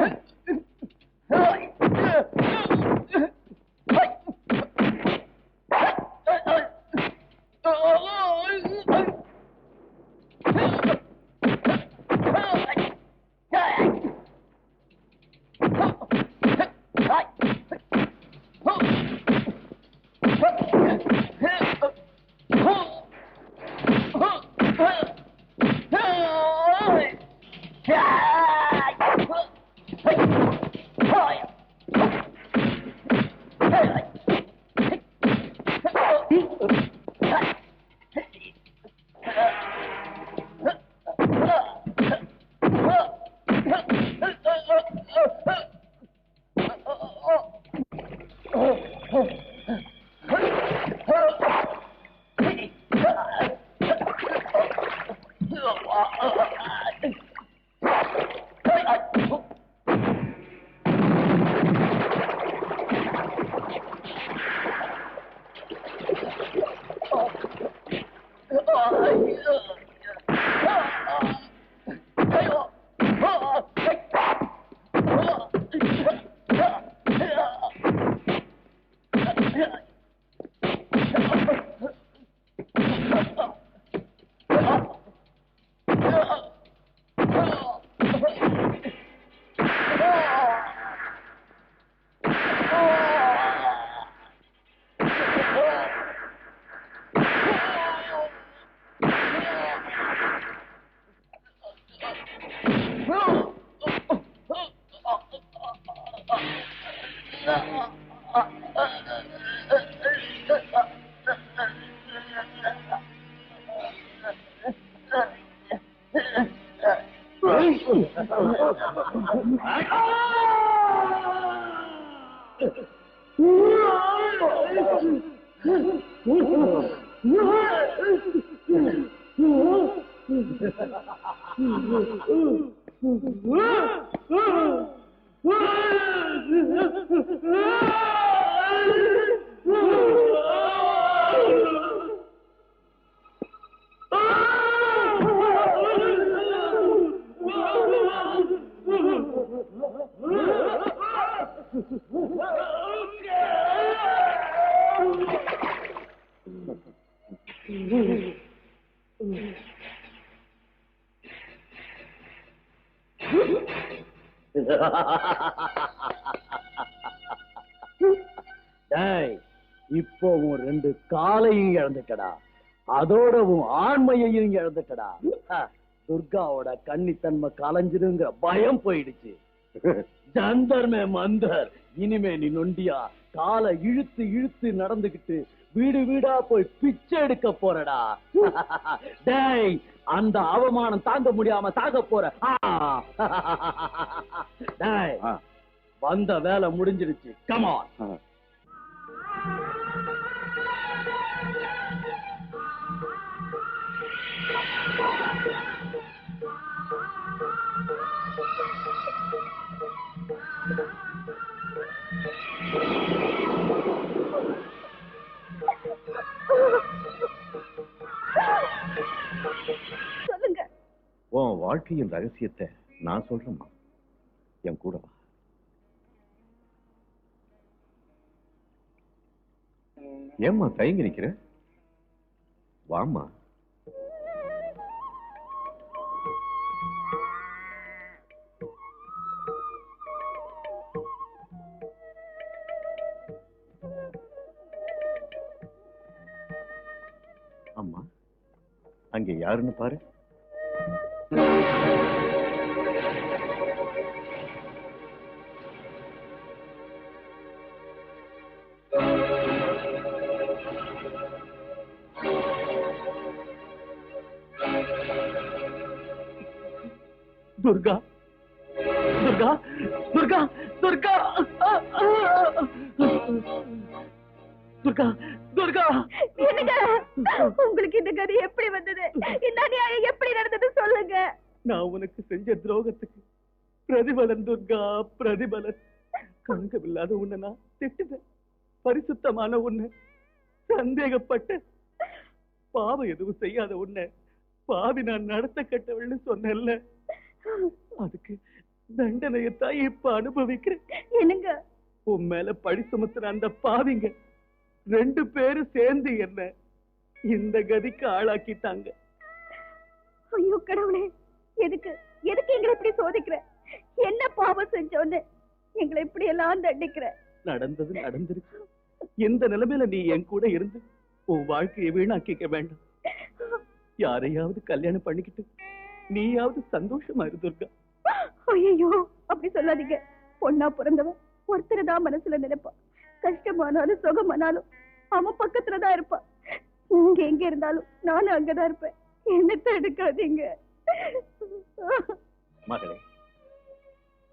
இப்போ உன் 2 காலையும் இழந்துட்டடா, அதோட உன் ஆண்மையையும் இழந்துட்டடா. துர்காவோட கன்னித்தன்மை கலைஞ்சிருங்கிற பயம் போயிடுச்சு. ஜந்தர்மே மந்தர், இனிமே நீ நொண்டியா காலை இழுத்து இழுத்து நடந்துகிட்டு வீடு வீடா போய் பிச்சை எடுக்க போறடா. டேய், அந்த அவமானம் தாங்க முடியாம சாக போற. டேய், வந்த வேலை முடிஞ்சிருச்சு. Come on. சொல்லுங்க. உன் வாழ்க்கையின் ரகசியத்தை நான் சொல்றேம்மா, என் கூட வா. ஏம்மா தயங்கி நிக்கிற? வாம்மா. அம்மா, அங்கே யாருன்னு பாரு. துர்கா, துர்கா, துர்கா, துர்கா, துர்கா, துர்கா. என்னங்க உங்களுக்கு இந்த கதி எப்படி வந்தது? இந்த நியாயம் எப்படி நடந்தது சொல்லுங்க. நான் உனக்கு செஞ்ச துரோகத்துக்கு பிரதிபலன் துர்கா, பிரதிபலன். கணக்கமில்லாத உன்னை நான் திட்டுவேன். பரிசுத்தமான உன்னை சந்தேகப்பட்ட, பாவம் எதுவும் செய்யாத உன்னை பாவி நான் நடத்த கட்டவள்னு சொன்னேன்ல, அதுக்கு தண்டனையத்தான் இப்ப அனுபவிக்கிறேன். என்னங்க உன் மேல பழி சுமத்துற அந்த பாவிங்க 2 பேரும் சேர்ந்து என்ன இந்த கதிக்கு ஆளாக்கிட்டாங்க. ஐயோ கடவுளே, எதுக்கு எதுக்கு எங்களை இப்படி சோதிக்கிற? என்ன பாவம் செஞ்சோன்னு எங்களை இப்படி எல்லாம் தண்டிக்கிற? நடந்தது நடந்துருச்சு. இந்த நிலைமையில நீ என் கூட இருந்து உன் வாழ்க்கையை வீணாக்கிக்க வேண்டாம். யாரையாவது கல்யாணம் பண்ணிக்கிட்டு நீயாவது சந்தோஷமா இரு துர்கா. ஐயோ அப்படி சொல்லாதீங்க. பொண்ணா பிறந்தவன் ஒருத்தரதான் மனசுல நினைப்பான். கஷ்டமானாலும் சுகமானாலும் அவன் பக்கத்துலதான் இருப்பான். நீங்க எங்க இருந்தாலும் நானும் அங்கதான் இருப்பேன். என்ன தடுக்காதீங்க மகளே.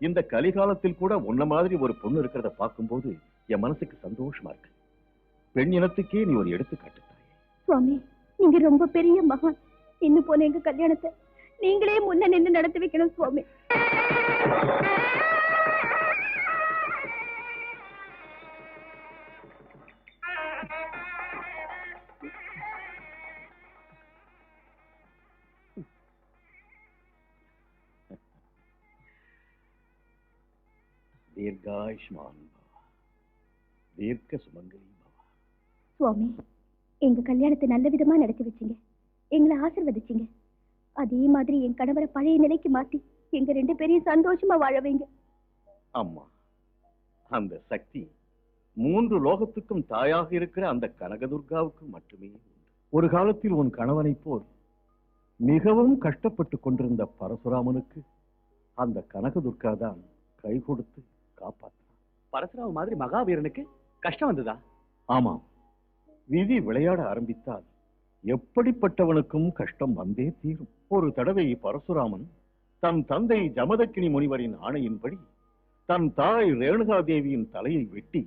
இந்த கலிகாலத்தில் கூட உன்ன மாதிரி ஒரு பொண்ணு இருக்கிறத பார்க்கும்போது என் மனசுக்கு சந்தோஷமா இருக்கு. பெண் இனத்துக்கே நீ ஒரு எடுத்துக்காட்டு தாயே. சுவாமி, நீங்க ரொம்ப பெரிய மகான். இன்னும் போன எங்க கல்யாணத்தை நீங்களே முன்ன நின்று நடத்தி வைக்கணும் சுவாமி. தீர்காயுஷ்மான் பவ, தீர்க்க சுமங்கலி பவ. சுவாமி, எங்க கல்யாணத்தை நல்ல விதமா நடத்தி வச்சீங்க, எங்களை ஆசீர்வதிச்சீங்க. அதே மாதிரி என் கணவரை பழைய நிலைக்கு மாத்தி எங்க 2 பேரையும் சந்தோஷமா வாழ வைங்க. அம்மா, அந்த சக்தி 3 லோகத்துக்கும் தாயாக இருக்கிற அந்த கனகதுர்காவுக்கு மட்டுமே உண்டு. ஒரு காலத்தில் உன் கணவனை போல் மிகவும் கஷ்டப்பட்டு கொண்டிருந்த பரசுராமனுக்கு அந்த கனகதுர்கா தான் கை கொடுத்து காப்பாற்றினான். பரசுராம மாதிரி மகாவீரனுக்கு கஷ்டம் வந்ததா? ஆமாம், விதி விளையாட ஆரம்பித்தால் எப்படிப்பட்டவனுக்கும் கஷ்டம் வந்தே தீரும். ஒரு தடவை பரசுராமன் தன் தந்தை ஜமதக்கினி முனிவரின் ஆணையின்படி தன் தாய் ரேணுகா தேவியின் தலையை வெட்டி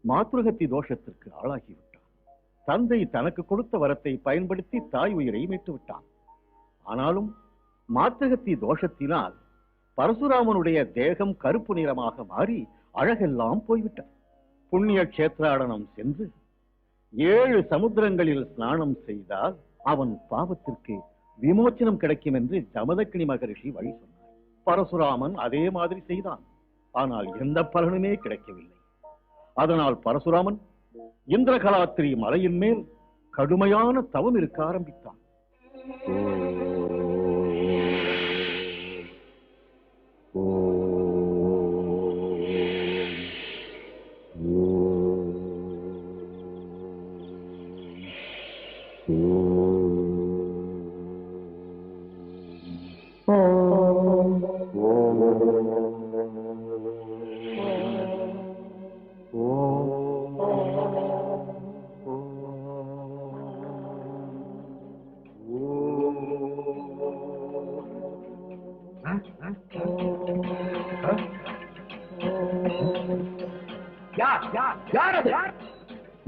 மாத்ருகத்தி தோஷத்திற்கு ஆளாகிவிட்டான். தந்தை தனக்கு கொடுத்த வரத்தை பயன்படுத்தி தாய் உயிரை மீட்டு விட்டான். ஆனாலும் மாத்ருகத்தி தோஷத்தினால் பரசுராமனுடைய தேகம் கருப்பு நிறமாக மாறி அழகெல்லாம் போய்விட்டது. புண்ணிய கஷேத்ராடனம் சென்று 7 சமுத்திரங்களில் ஸ்நானம் செய்தால் அவன் பாவத்திற்கு விமோச்சனம் கிடைக்கும் என்று ஜமதக்கினி மகரிஷி வழி சொன்னார். பரசுராமன் அதே மாதிரி செய்தான். ஆனால் எந்த பலனுமே கிடைக்கவில்லை. அதனால் பரசுராமன் இந்திரகலாத்திரி மலையின் மேல் கடுமையான தவம் இருக்க ஆரம்பித்தான்.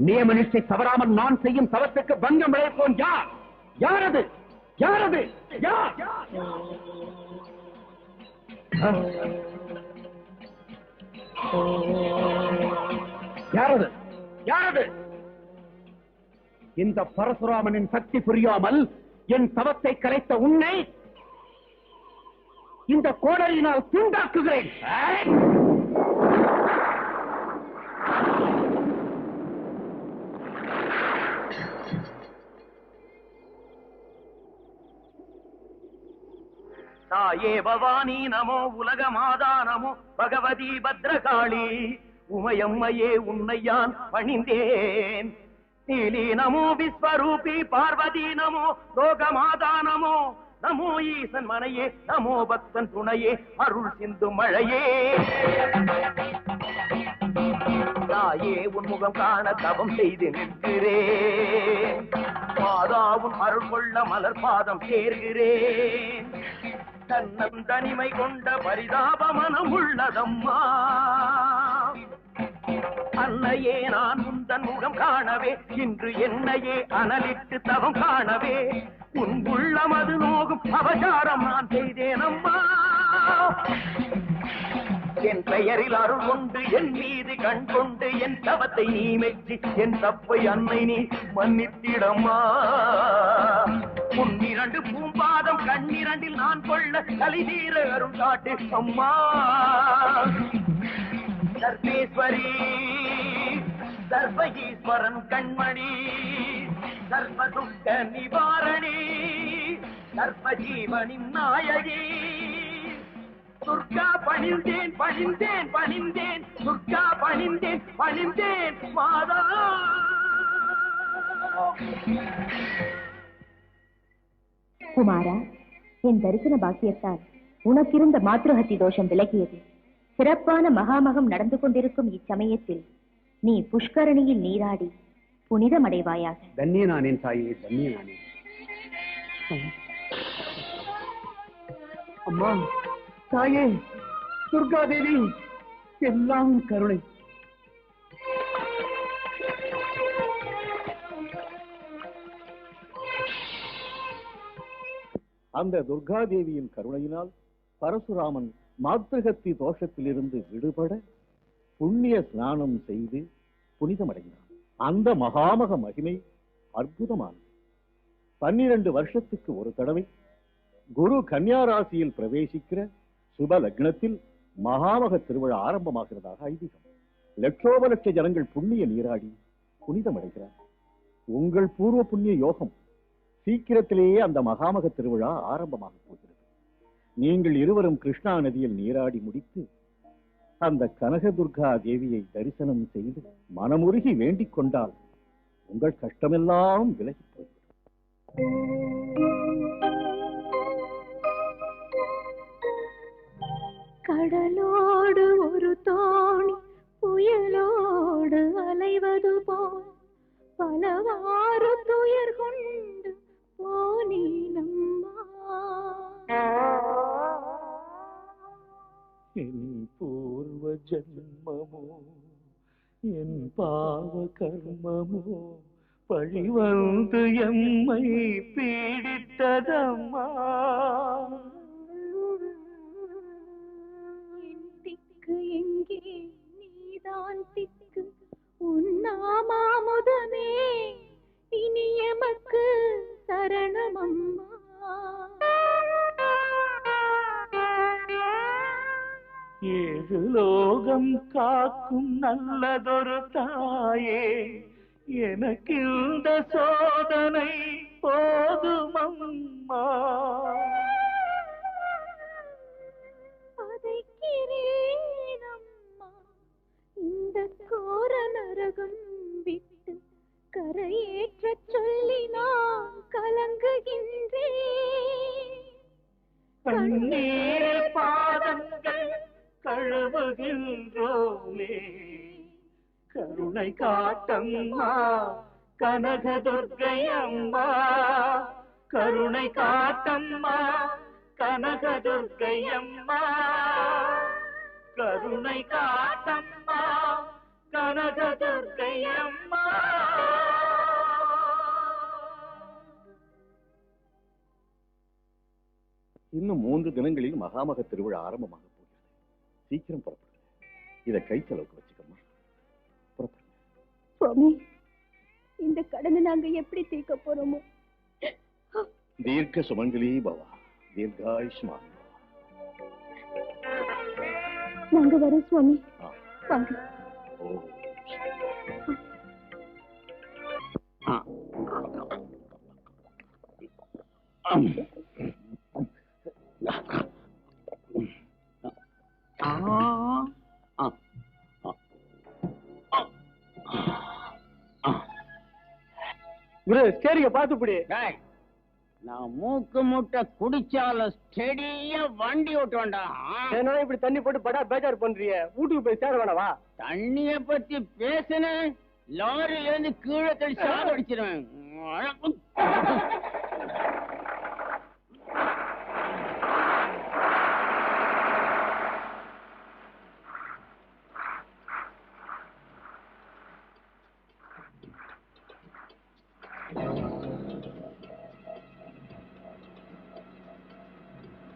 நியம நிஷ்டை தவறாமல் நான் செய்யும் தவத்துக்கு பங்கம் விளைப்போம். யார்? யாரது? யாரது? யார்? யாரது? யாரது? இந்த பரசுராமனின் சக்தி புரியாமல் என் தவத்தை கலைத்த உன்னை இந்த கோடலினால் துண்டாக்குகிறேன். தாயே பவானி நமோ, உலக மாதா நமோ, பகவதி பத்ரகாளி உமையம்மையே உன்னையான் பணிந்தேன். நீலி நமோ, விஸ்வரூபி பார்வதி நமோ, லோகமாதா நமோ, நமோ ஈசன் மனையே, நமோ பக்தன் துணையே, அருள் சிந்து மழையே. தாயே உன் முகம் காண தவம் செய்து நிற்கிறேன். மாதாவும் அருள் கொள்ள மலர் பாதம் சேர்கிறேன். தன்னம் தனிமை கொண்ட பரிதாப மனம் உள்ளதம்மா. அன்னையே நான் உந்தன் முகம் காணவே, இன்று என்னையே அனலிட்டு தவம் காணவே, உன் உள்ளம் அது நோகும் அபசாரம் நான் செய்தேன் அம்மா. என் பெயரில் அருள் கொண்டு என் மீது கண் கொண்டு என் தவத்தை நீ மெச்சி என் தப்பை அன்னை நீ மன்னித்திடம்மா. உன்னிரண்டு பூம்பாதம் கண்ணிரண்டில் நான் கொள்ள கலிதீர அருள் காட்டு அம்மா. சர்வேஸ்வரி சர்வஈஸ்வரன் கண்மணி, சர்வ துக்க நிவாரணி, சர்வ ஜீவனின் நாயகி. துர்கா பணிந்தேன் பணிந்தேன் பணிந்தேன், துர்கா பணிந்தேன் பணிந்தேன் மாதா. குமாரா, என் தரிசன பாக்கியத்தால் உனக்கிருந்த மாத்ருஹத்தி தோஷம் விலகியது. சிறப்பான மகாமகம் நடந்து கொண்டிருக்கும் இச்சமயத்தில் நீ புஷ்கரணியில் நீராடி புனிதமடைவாயாக. தன்யனானேன் தாயே, தன்யனானேன். அம்மா, தாயே, துர்காதேவி, எல்லாம் கருணை. அந்த துர்காதேவியின் கருணையினால் பரசுராமன் மாத்ருகத்தி தோஷத்திலிருந்து விடுபட புண்ணிய ஸ்நானம் செய்து புனிதமடைந்தான். அந்த மகாமக மகிமை அற்புதமானது. 12 வருஷத்துக்கு ஒரு தடவை குரு கன்னியா ராசியில் பிரவேசிக்கிற சுப லக்னத்தில் மகாமக திருவிழா ஆரம்பமாகிறதாக ஐதீகம். லட்சோப லட்ச ஜனங்கள் புண்ணிய நீராடி புனிதமடைகிறார். உங்கள் பூர்வ புண்ணிய யோகம் சீக்கிரத்திலேயே அந்த மகாமக திருவிழா ஆரம்பமாக போகிறது. நீங்கள் இருவரும் கிருஷ்ணா நதியில் நீராடி முடித்து அந்த கனகதுர்கா தேவியை தரிசனம் செய்து மனமுருகி வேண்டிக் கொண்டால் உங்கள் கஷ்டமெல்லாம் விலகி போய்விடும். கடலோடு ஒரு தோணி புயலோடு அலைவது போல் பலவாறு துயர் கொண்டு போனீனம்மா. என் பூர்வ ஜன்மமோ என் பாவ கர்மமோ பழி வந்து எம்மை பீடித்ததம்மா. என் திக்கு எங்கே நீதான் திக்கு உன்னாமாமுதமே இனி எமக்கு சரணமம்மா. ஏழு லோகம் காக்கும் நல்லதொரு தாயே, எனக்கு இந்த சோதனை போதுமம்மா. பதைக்கிறேனம்மா இந்த கோர நரகம் விட்டு கரையேற்ற சொல்லி நான் கலங்குகின்றேன். கண்ணீர் பாதங்கள் கழுவுகின்றோமே, கருணை காட்டம்மா கனகதுர்க்கை அம்மா. கருணை காட்டம்மா கனகதுர்க்கை அம்மா. கருணை காட்டம்மா கனகதுர்க்கை அம்மா. இன்னும் 3 தினங்களில் மகாமக திருவிழா ஆரம்பமாக போகிறது. சீக்கிரம் புறப்படுங்க. இதை கைத்தளவுக்கு வச்சுக்கம்மா. புறப்படுங்க. சுவாமி, இந்த கடனை நாங்க எப்படி தீர்க்க போறோமோ? தீர்க்க சுமங்கலி பவா, தீர்காயுஷ்மான். நாங்க வரோம் சுவாமி. வாங்க. ஓ சரிங்க பாத்துப்படி. நான் மூக்கு முட்டை குடிச்சாலும் ஸ்டெடியா வண்டி ஓட்டுவேன்டா. என்னடா இப்படி தண்ணி போட்டு படா பேஜார் பண்றிய? வீட்டுக்கு போய் சேர வேணவா? தண்ணிய பத்தி பேசுனேன், லாரில இருந்து கீழே தள்ளி சாக அடிச்சிருவேன்.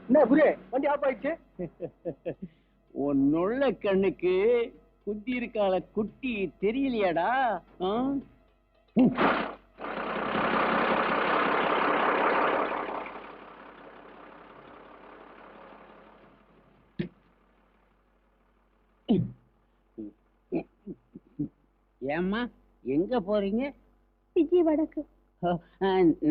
என்ன புரிய வண்டி ஆஃப் ஆயிடுச்சு? உன்னுள்ள கண்ணுக்கு குத்தி இருக்கால குட்டி தெரியலையாடா? ஏம்மா எங்க போறீங்க? விஜயவாடாக்கு.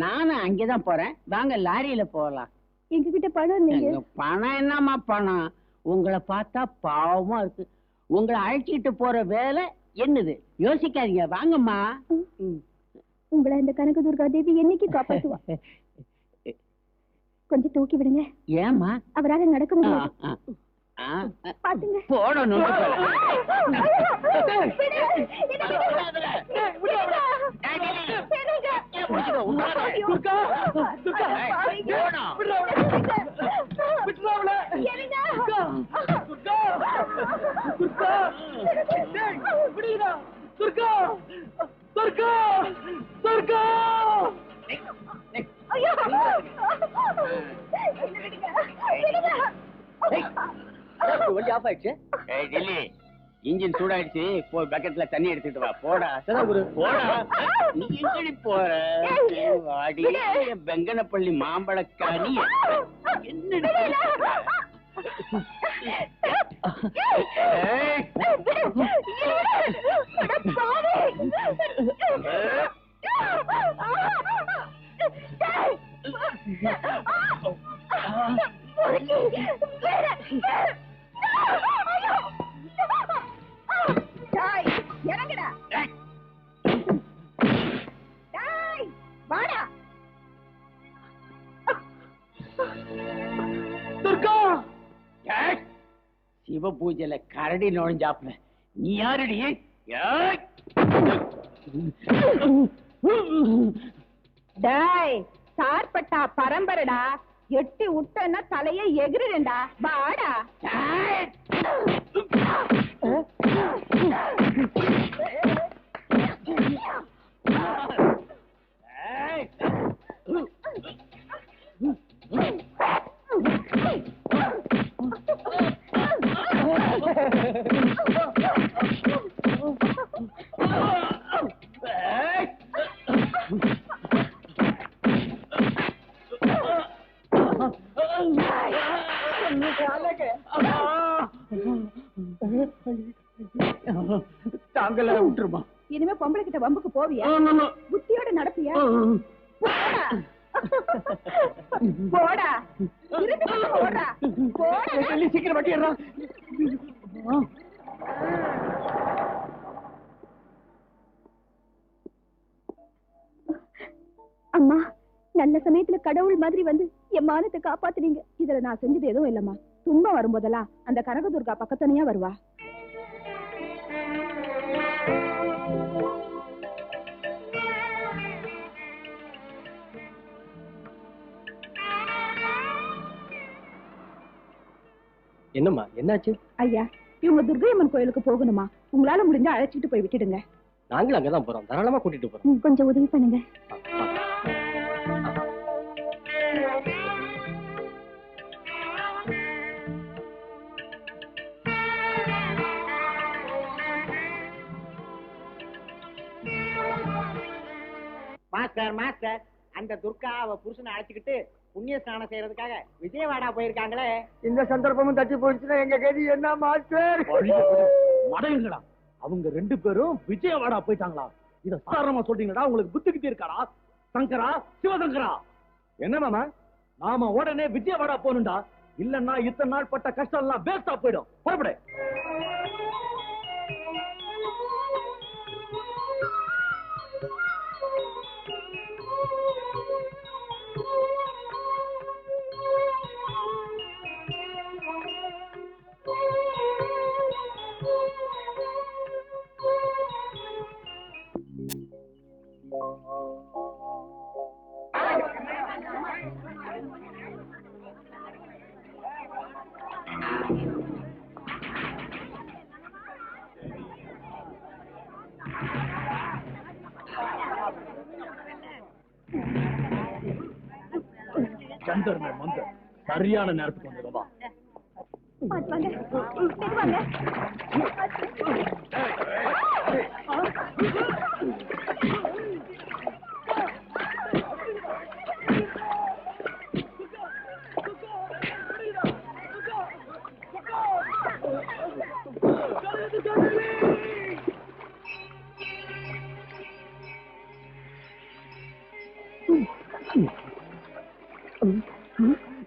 நானும் அங்கேதான் போறேன். வாங்க லாரியில போகலாம். எங்ககிட்ட பணம் இல்லைங்க. பணம் என்னம்மா பணம்? உங்களை பார்த்தா பாவமா இருக்கு. உங்களை அழைச்சிட்டு போற வேலை என்னது? யோசிக்காதீங்க, வாங்கம்மா. உங்களை இந்த கனகதுர்கா தேவி என்னைக்கு காப்பாத்துவா? கொஞ்சம் தூக்கி விடுங்க. ஏம்மா? அவரால நடக்க முடியாது. பாத்துங்க. போடணும். வண்டி ஆஃப் ஆயிடுச்சு. இன்ஜின் சூடாயிடுச்சு. போய் பக்கெட்ல தண்ணி எடுத்துட்டு வா. போடா போடா. நீ எங்கடி போற? வாடி வெங்கனப்பள்ளி மாம்பழக்காணி. என்ன இறங்கடா. வாடா. சிவ பூஜையில கரடி நுழைஞ்சாப்ல நீ யாருடி? டேய் சார்பட்டா பரம்பரடா, எட்டி விட்டன்னா தலையை எகிருடா. வாடா. தாங்கள விட்டுருமா? இனிமே பொம்பளை கிட்ட வம்புக்கு போவியா? புத்தியோட நடப்பியா? போடா போடா போடா. சீக்கிரம் வட்டிடுறா. அம்மா, நல்ல சமயத்துல கடவுள் மாதிரி வந்து என் மானத்தை காப்பாத்துனீங்க. இதுல நான் செஞ்சது எதுவும் இல்லம்மா. துன்பம் வரும்போதெல்லாம் அந்த கனகதுர்கா பக்கத்தனையா வருவா. என்னம்மா, என்னாச்சு? ஐயா, இவங்க துர்கையம்மன் கோயிலுக்கு போகணுமா? உங்களால முடிஞ்சா அழைச்சிட்டு போய் விட்டுடுங்க. நாங்களும் அங்கதான் போறோம், தாராளமா கூட்டிட்டு போறோம். கொஞ்சம் உதவி பண்ணுங்க. மாஸ்டர் மாஸ்டர், அந்த துர்கா அவ புருஷனை அழைச்சுக்கிட்டு புண்ணிய ஸ்நானம் செய்யறதுக்காக விஜயவாடா போயிருக்காங்களே. இந்த சந்தர்ப்பமும் தட்டி போயிடுச்சுன்னா எங்க கதி என்ன மாஸ்டர்? மடையுங்களா, அவங்க 2 பேரும் விஜயவாடா போயிட்டாங்களா? இத சாதாரணமா சொல்றீங்களா? உங்களுக்கு புத்தி கிட்டி இருக்காரா? சங்கரா, சிவசங்கரா, என்ன மாமா? நாம உடனே விஜயவாடா போகணும்டா. இல்லன்னா இத்தனை நாள் பட்ட கஷ்டம் எல்லாம் வேஸ்டா போயிடும். புறப்படு. சந்தர்மே மந்தர் சரியான நேரத்துக்கு வந்துடுவா.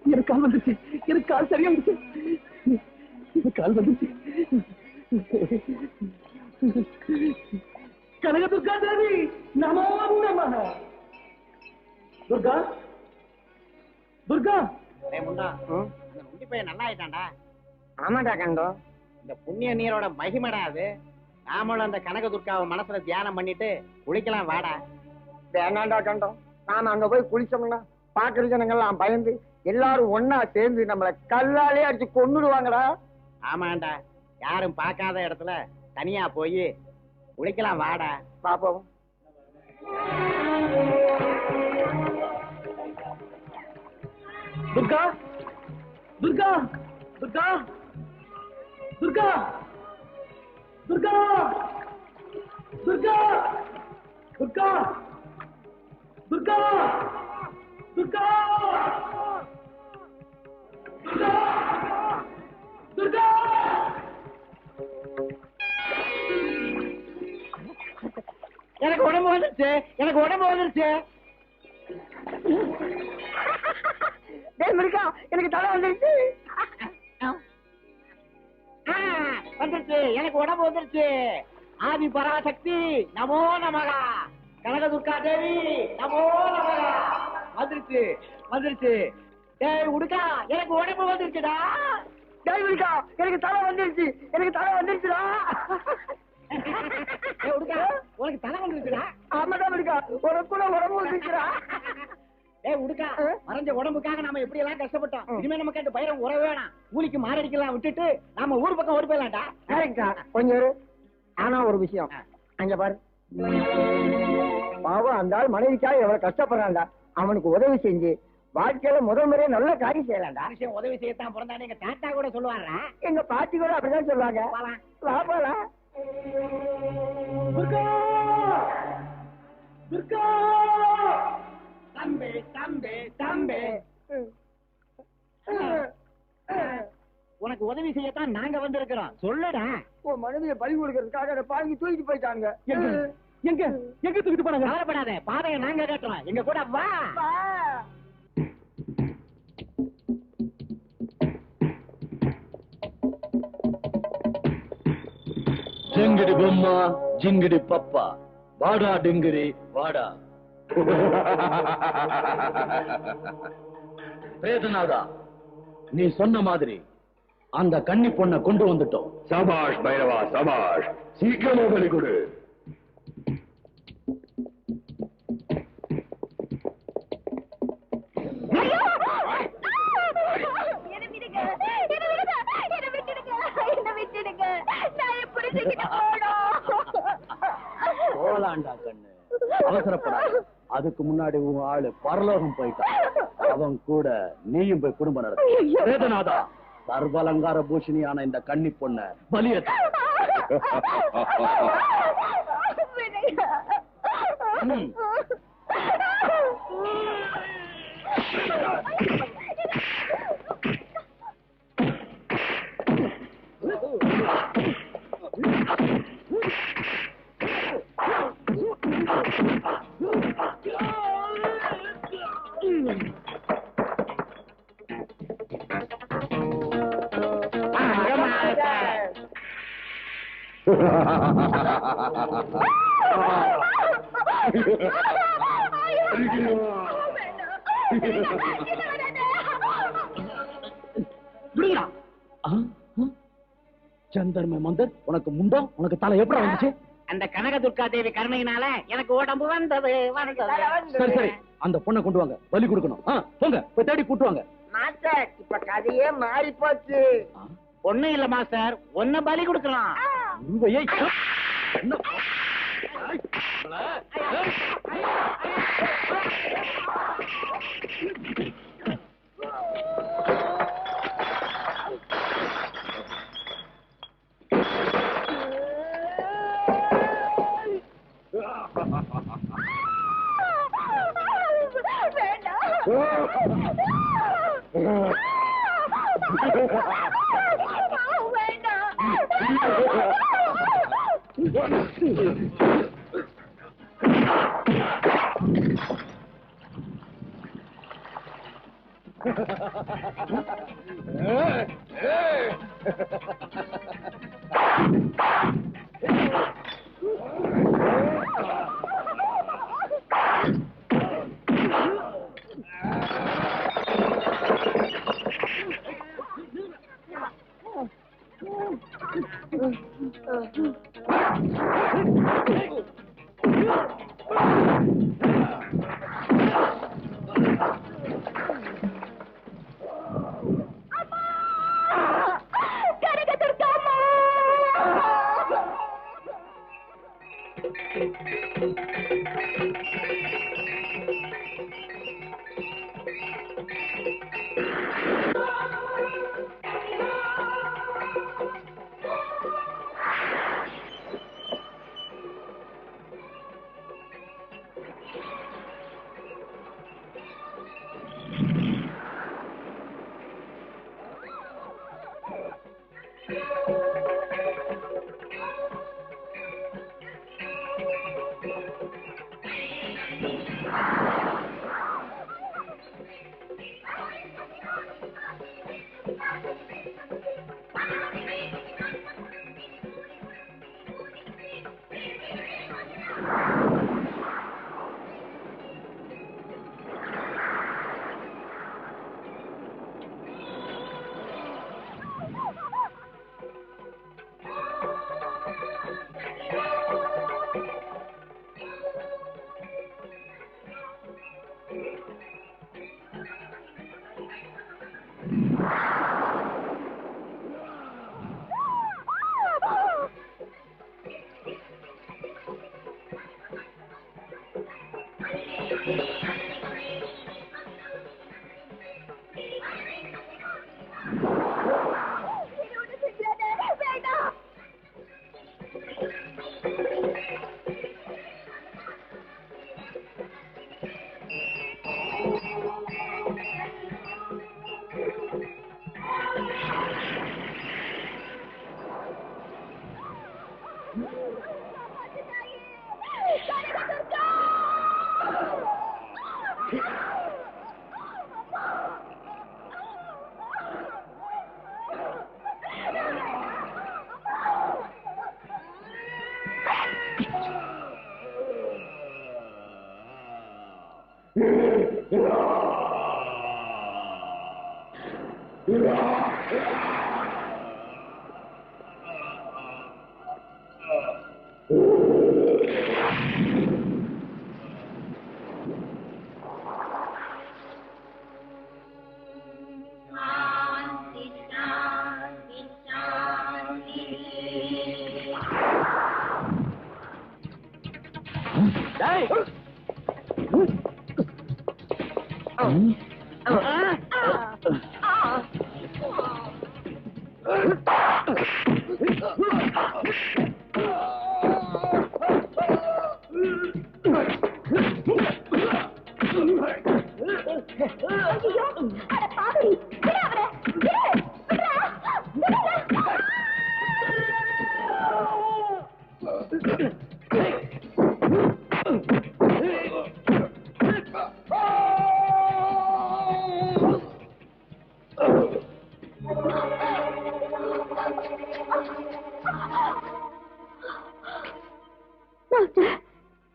எனக்கு கால் வந்துருச்சு, எனக்கு கால் சரியா வந்துச்சு, கால் வந்துருச்சு. கனக துர்கா தேவி நமோ நமः. துர்கா, துர்கா. முண்டா, அந்த முண்டி பையன் நல்லா ஆயிட்டான்டா. ஆமாடா கண்டோ, இந்த புண்ணிய நீரோட மகிமடா அது. நாமளும் அந்த கனக துர்காவை மனசுல தியானம் பண்ணிட்டு குளிக்கலாம் வாடா. வேணாண்டா கண்டோ, நாம அங்க போய் குளிச்சோம்னா பாக்குற ஜனங்கள்லாம் பயந்து எல்லாரும் ஒன்னா சேர்ந்து நம்மள கல்லாலே அடிச்சு கொன்னுடுவாங்கடா. ஆமாண்டா, யாரும் பார்க்காத இடத்துல தனியா போய் குளிக்கலாம் வாடா. பாப்போம். துர்கா, துர்கா, துர்கா, துர்கா, துர்கா, துர்கா, துர்கா, துர்கா, துர்கா, துர்கா, துர்கா. எனக்கு உடம்பு வந்துருச்சு, எனக்கு உடம்பு வந்துருச்சு. எனக்கு தலை வந்துருச்சு, வந்துருச்சு, எனக்கு உடம்பு வந்துருச்சு. ஆதி பராசக்தி நமோ நமகா, கனக துர்கா தேவி நமோ நமகா. வந்துருச்சு வந்துருச்சு. டேய் உடுக்கா, எனக்கு உடம்பு வந்துருச்சுடா. டேய் உடுக்கா, எனக்கு தலை வந்துருச்சு, எனக்கு தலை வந்துருச்சுடா. ராஜா மறைஞ்ச உடம்புக்காக நாம எப்படி எல்லாம் கஷ்டப்பட்டோம். இனிமே நமக்கு அந்த பயிரம் உறவு வேணாம். கூலிக்கு மாரடிக்கலாம் விட்டுட்டு நாம ஊர் பக்கம் ஓடி போயிடலாம்டா. கொஞ்சம் ஆனா ஒரு விஷயம் அங்க பாரு, பாவம் அந்த ஆள் மனைவிக்காக எவ்வளவு கஷ்டப்படுறான்டா. அவனுக்கு உதவி செஞ்சு வாழ்க்கையில முதல் முறையே நல்ல காரியம் செய்யலாம்டா. மனுஷன் உதவி செய்யத்தான் பிறந்தானே எங்க தாத்தா கூட சொல்லுவாரா? எங்க பாட்டி கூட அப்படிதான் சொல்லுவாங்க. வா போலாம். தம்பி தம்பி தம்பி, உனக்கு உதவி செய்யத்தான் நாங்க வந்திருக்கிறோம். சொல்லுடா. உன் மனைவியை பலி கொடுக்கறதுக்காக பாங்கி தூக்கிட்டு போயிட்டாங்க. எங்க தூக்கிட்டு போனாங்க? கவலைப்படாத, பாதையை நாங்க கேட்டோம். எங்க கூட வா. ஜிங்கிடி பொம்மா ஜிங்கிடி பப்பா, வாடா டிங்கிரி வாடா. பிரேதநாதா, நீ சொன்ன மாதிரி அந்த கன்னி பொண்ணை கொண்டு வந்துட்டோம். சபாஷ் பைரவா சபாஷ், சீக்கிரமா பலி கொடு. போலாண்டா கண்ணு, அவசரப்படாத. அதுக்கு முன்னாடி உன் ஆளு பரலோகம் போயிட்டான். அவன் கூட நீயும் போய் குடும்பம் நடத்த. வேதநாதா, சர்வலங்கார பூஷணியான இந்த கன்னி பொண்ண பலியேற்று. சந்தர்ம மந்தர், உனக்கு முண்டம், உனக்கு தலை எப்படி வந்துச்சு? அந்த கனக துர்கா தேவி கருணையினால எனக்கு உடம்பு வந்தது. சரி சரி, அந்த பொண்ணை கொண்டு வாங்க, பலி கொடுக்கணும். போங்க, போய் தேடி கூட்டு வாங்க. மாஸ்டர், இப்ப கதையே மாறி போச்சு. ஒண்ணும் இல்ல மாஸ்டர், ஒன்ன பலி கொடுக்கலாம்.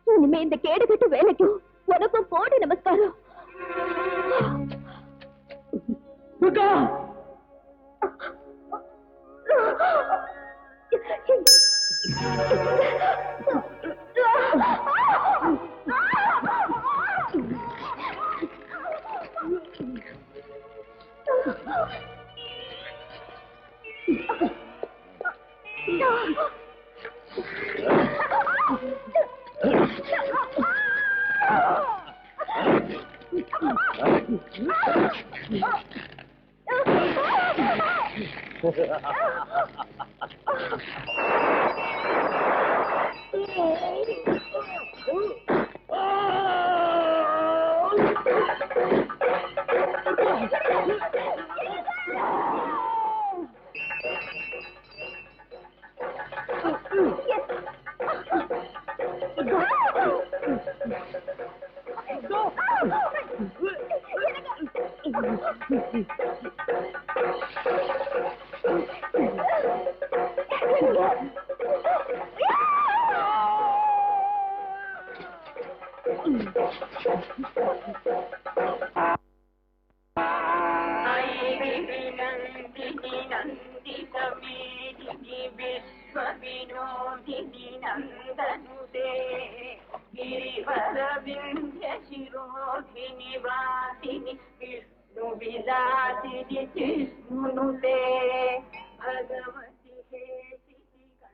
இனிமே இந்த கேடு கட்டு வேலைக்கும் உனக்கும் போடு நமஸ்காரம்.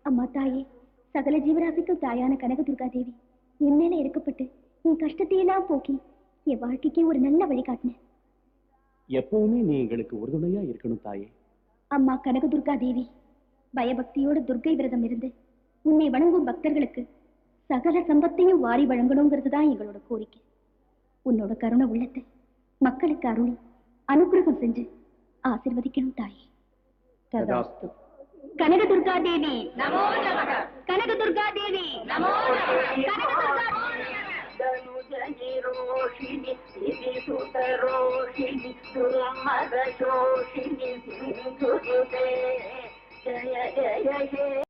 அம்மா தாயே, சகல ஜீவராசிக்கும் தாயான கனகதுர்கா தேவி என் மேல இருக்கப்பட்டு என் கஷ்டத்தையெல்லாம் போக்கி என் வாழ்க்கைக்கு ஒரு நல்ல வழிகாட்டின. எப்பவுமே நீ எங்களுக்கு உறுதுணையா இருக்கணும் தாயே. அம்மா கனகதுர்கா தேவி, பயபக்தியோட துர்க்கை விரதம் இருந்து உன்னை வணங்கும் பக்தர்களுக்கு சகல சம்பத்தையும் வாரி வழங்கணுங்கிறது தான் எங்களோட கோரிக்கை. உன்னோட கருணை உள்ளத்தை மக்களுக்கு அருளி அனுகிரகம் செஞ்சு ஆசீர்வதிக்கணும் தாயே. ததாஸ்து. கனகதுர்கா தேவி நமோ நமக. கனகதுர்கா தேவி நமோ நமக. கனகதுர்கா தனுஜனி ரோஷினி சிதி சுதரோஷினி துர்மத சோஷினி சிந்துருதே ஜய ஜய ஹே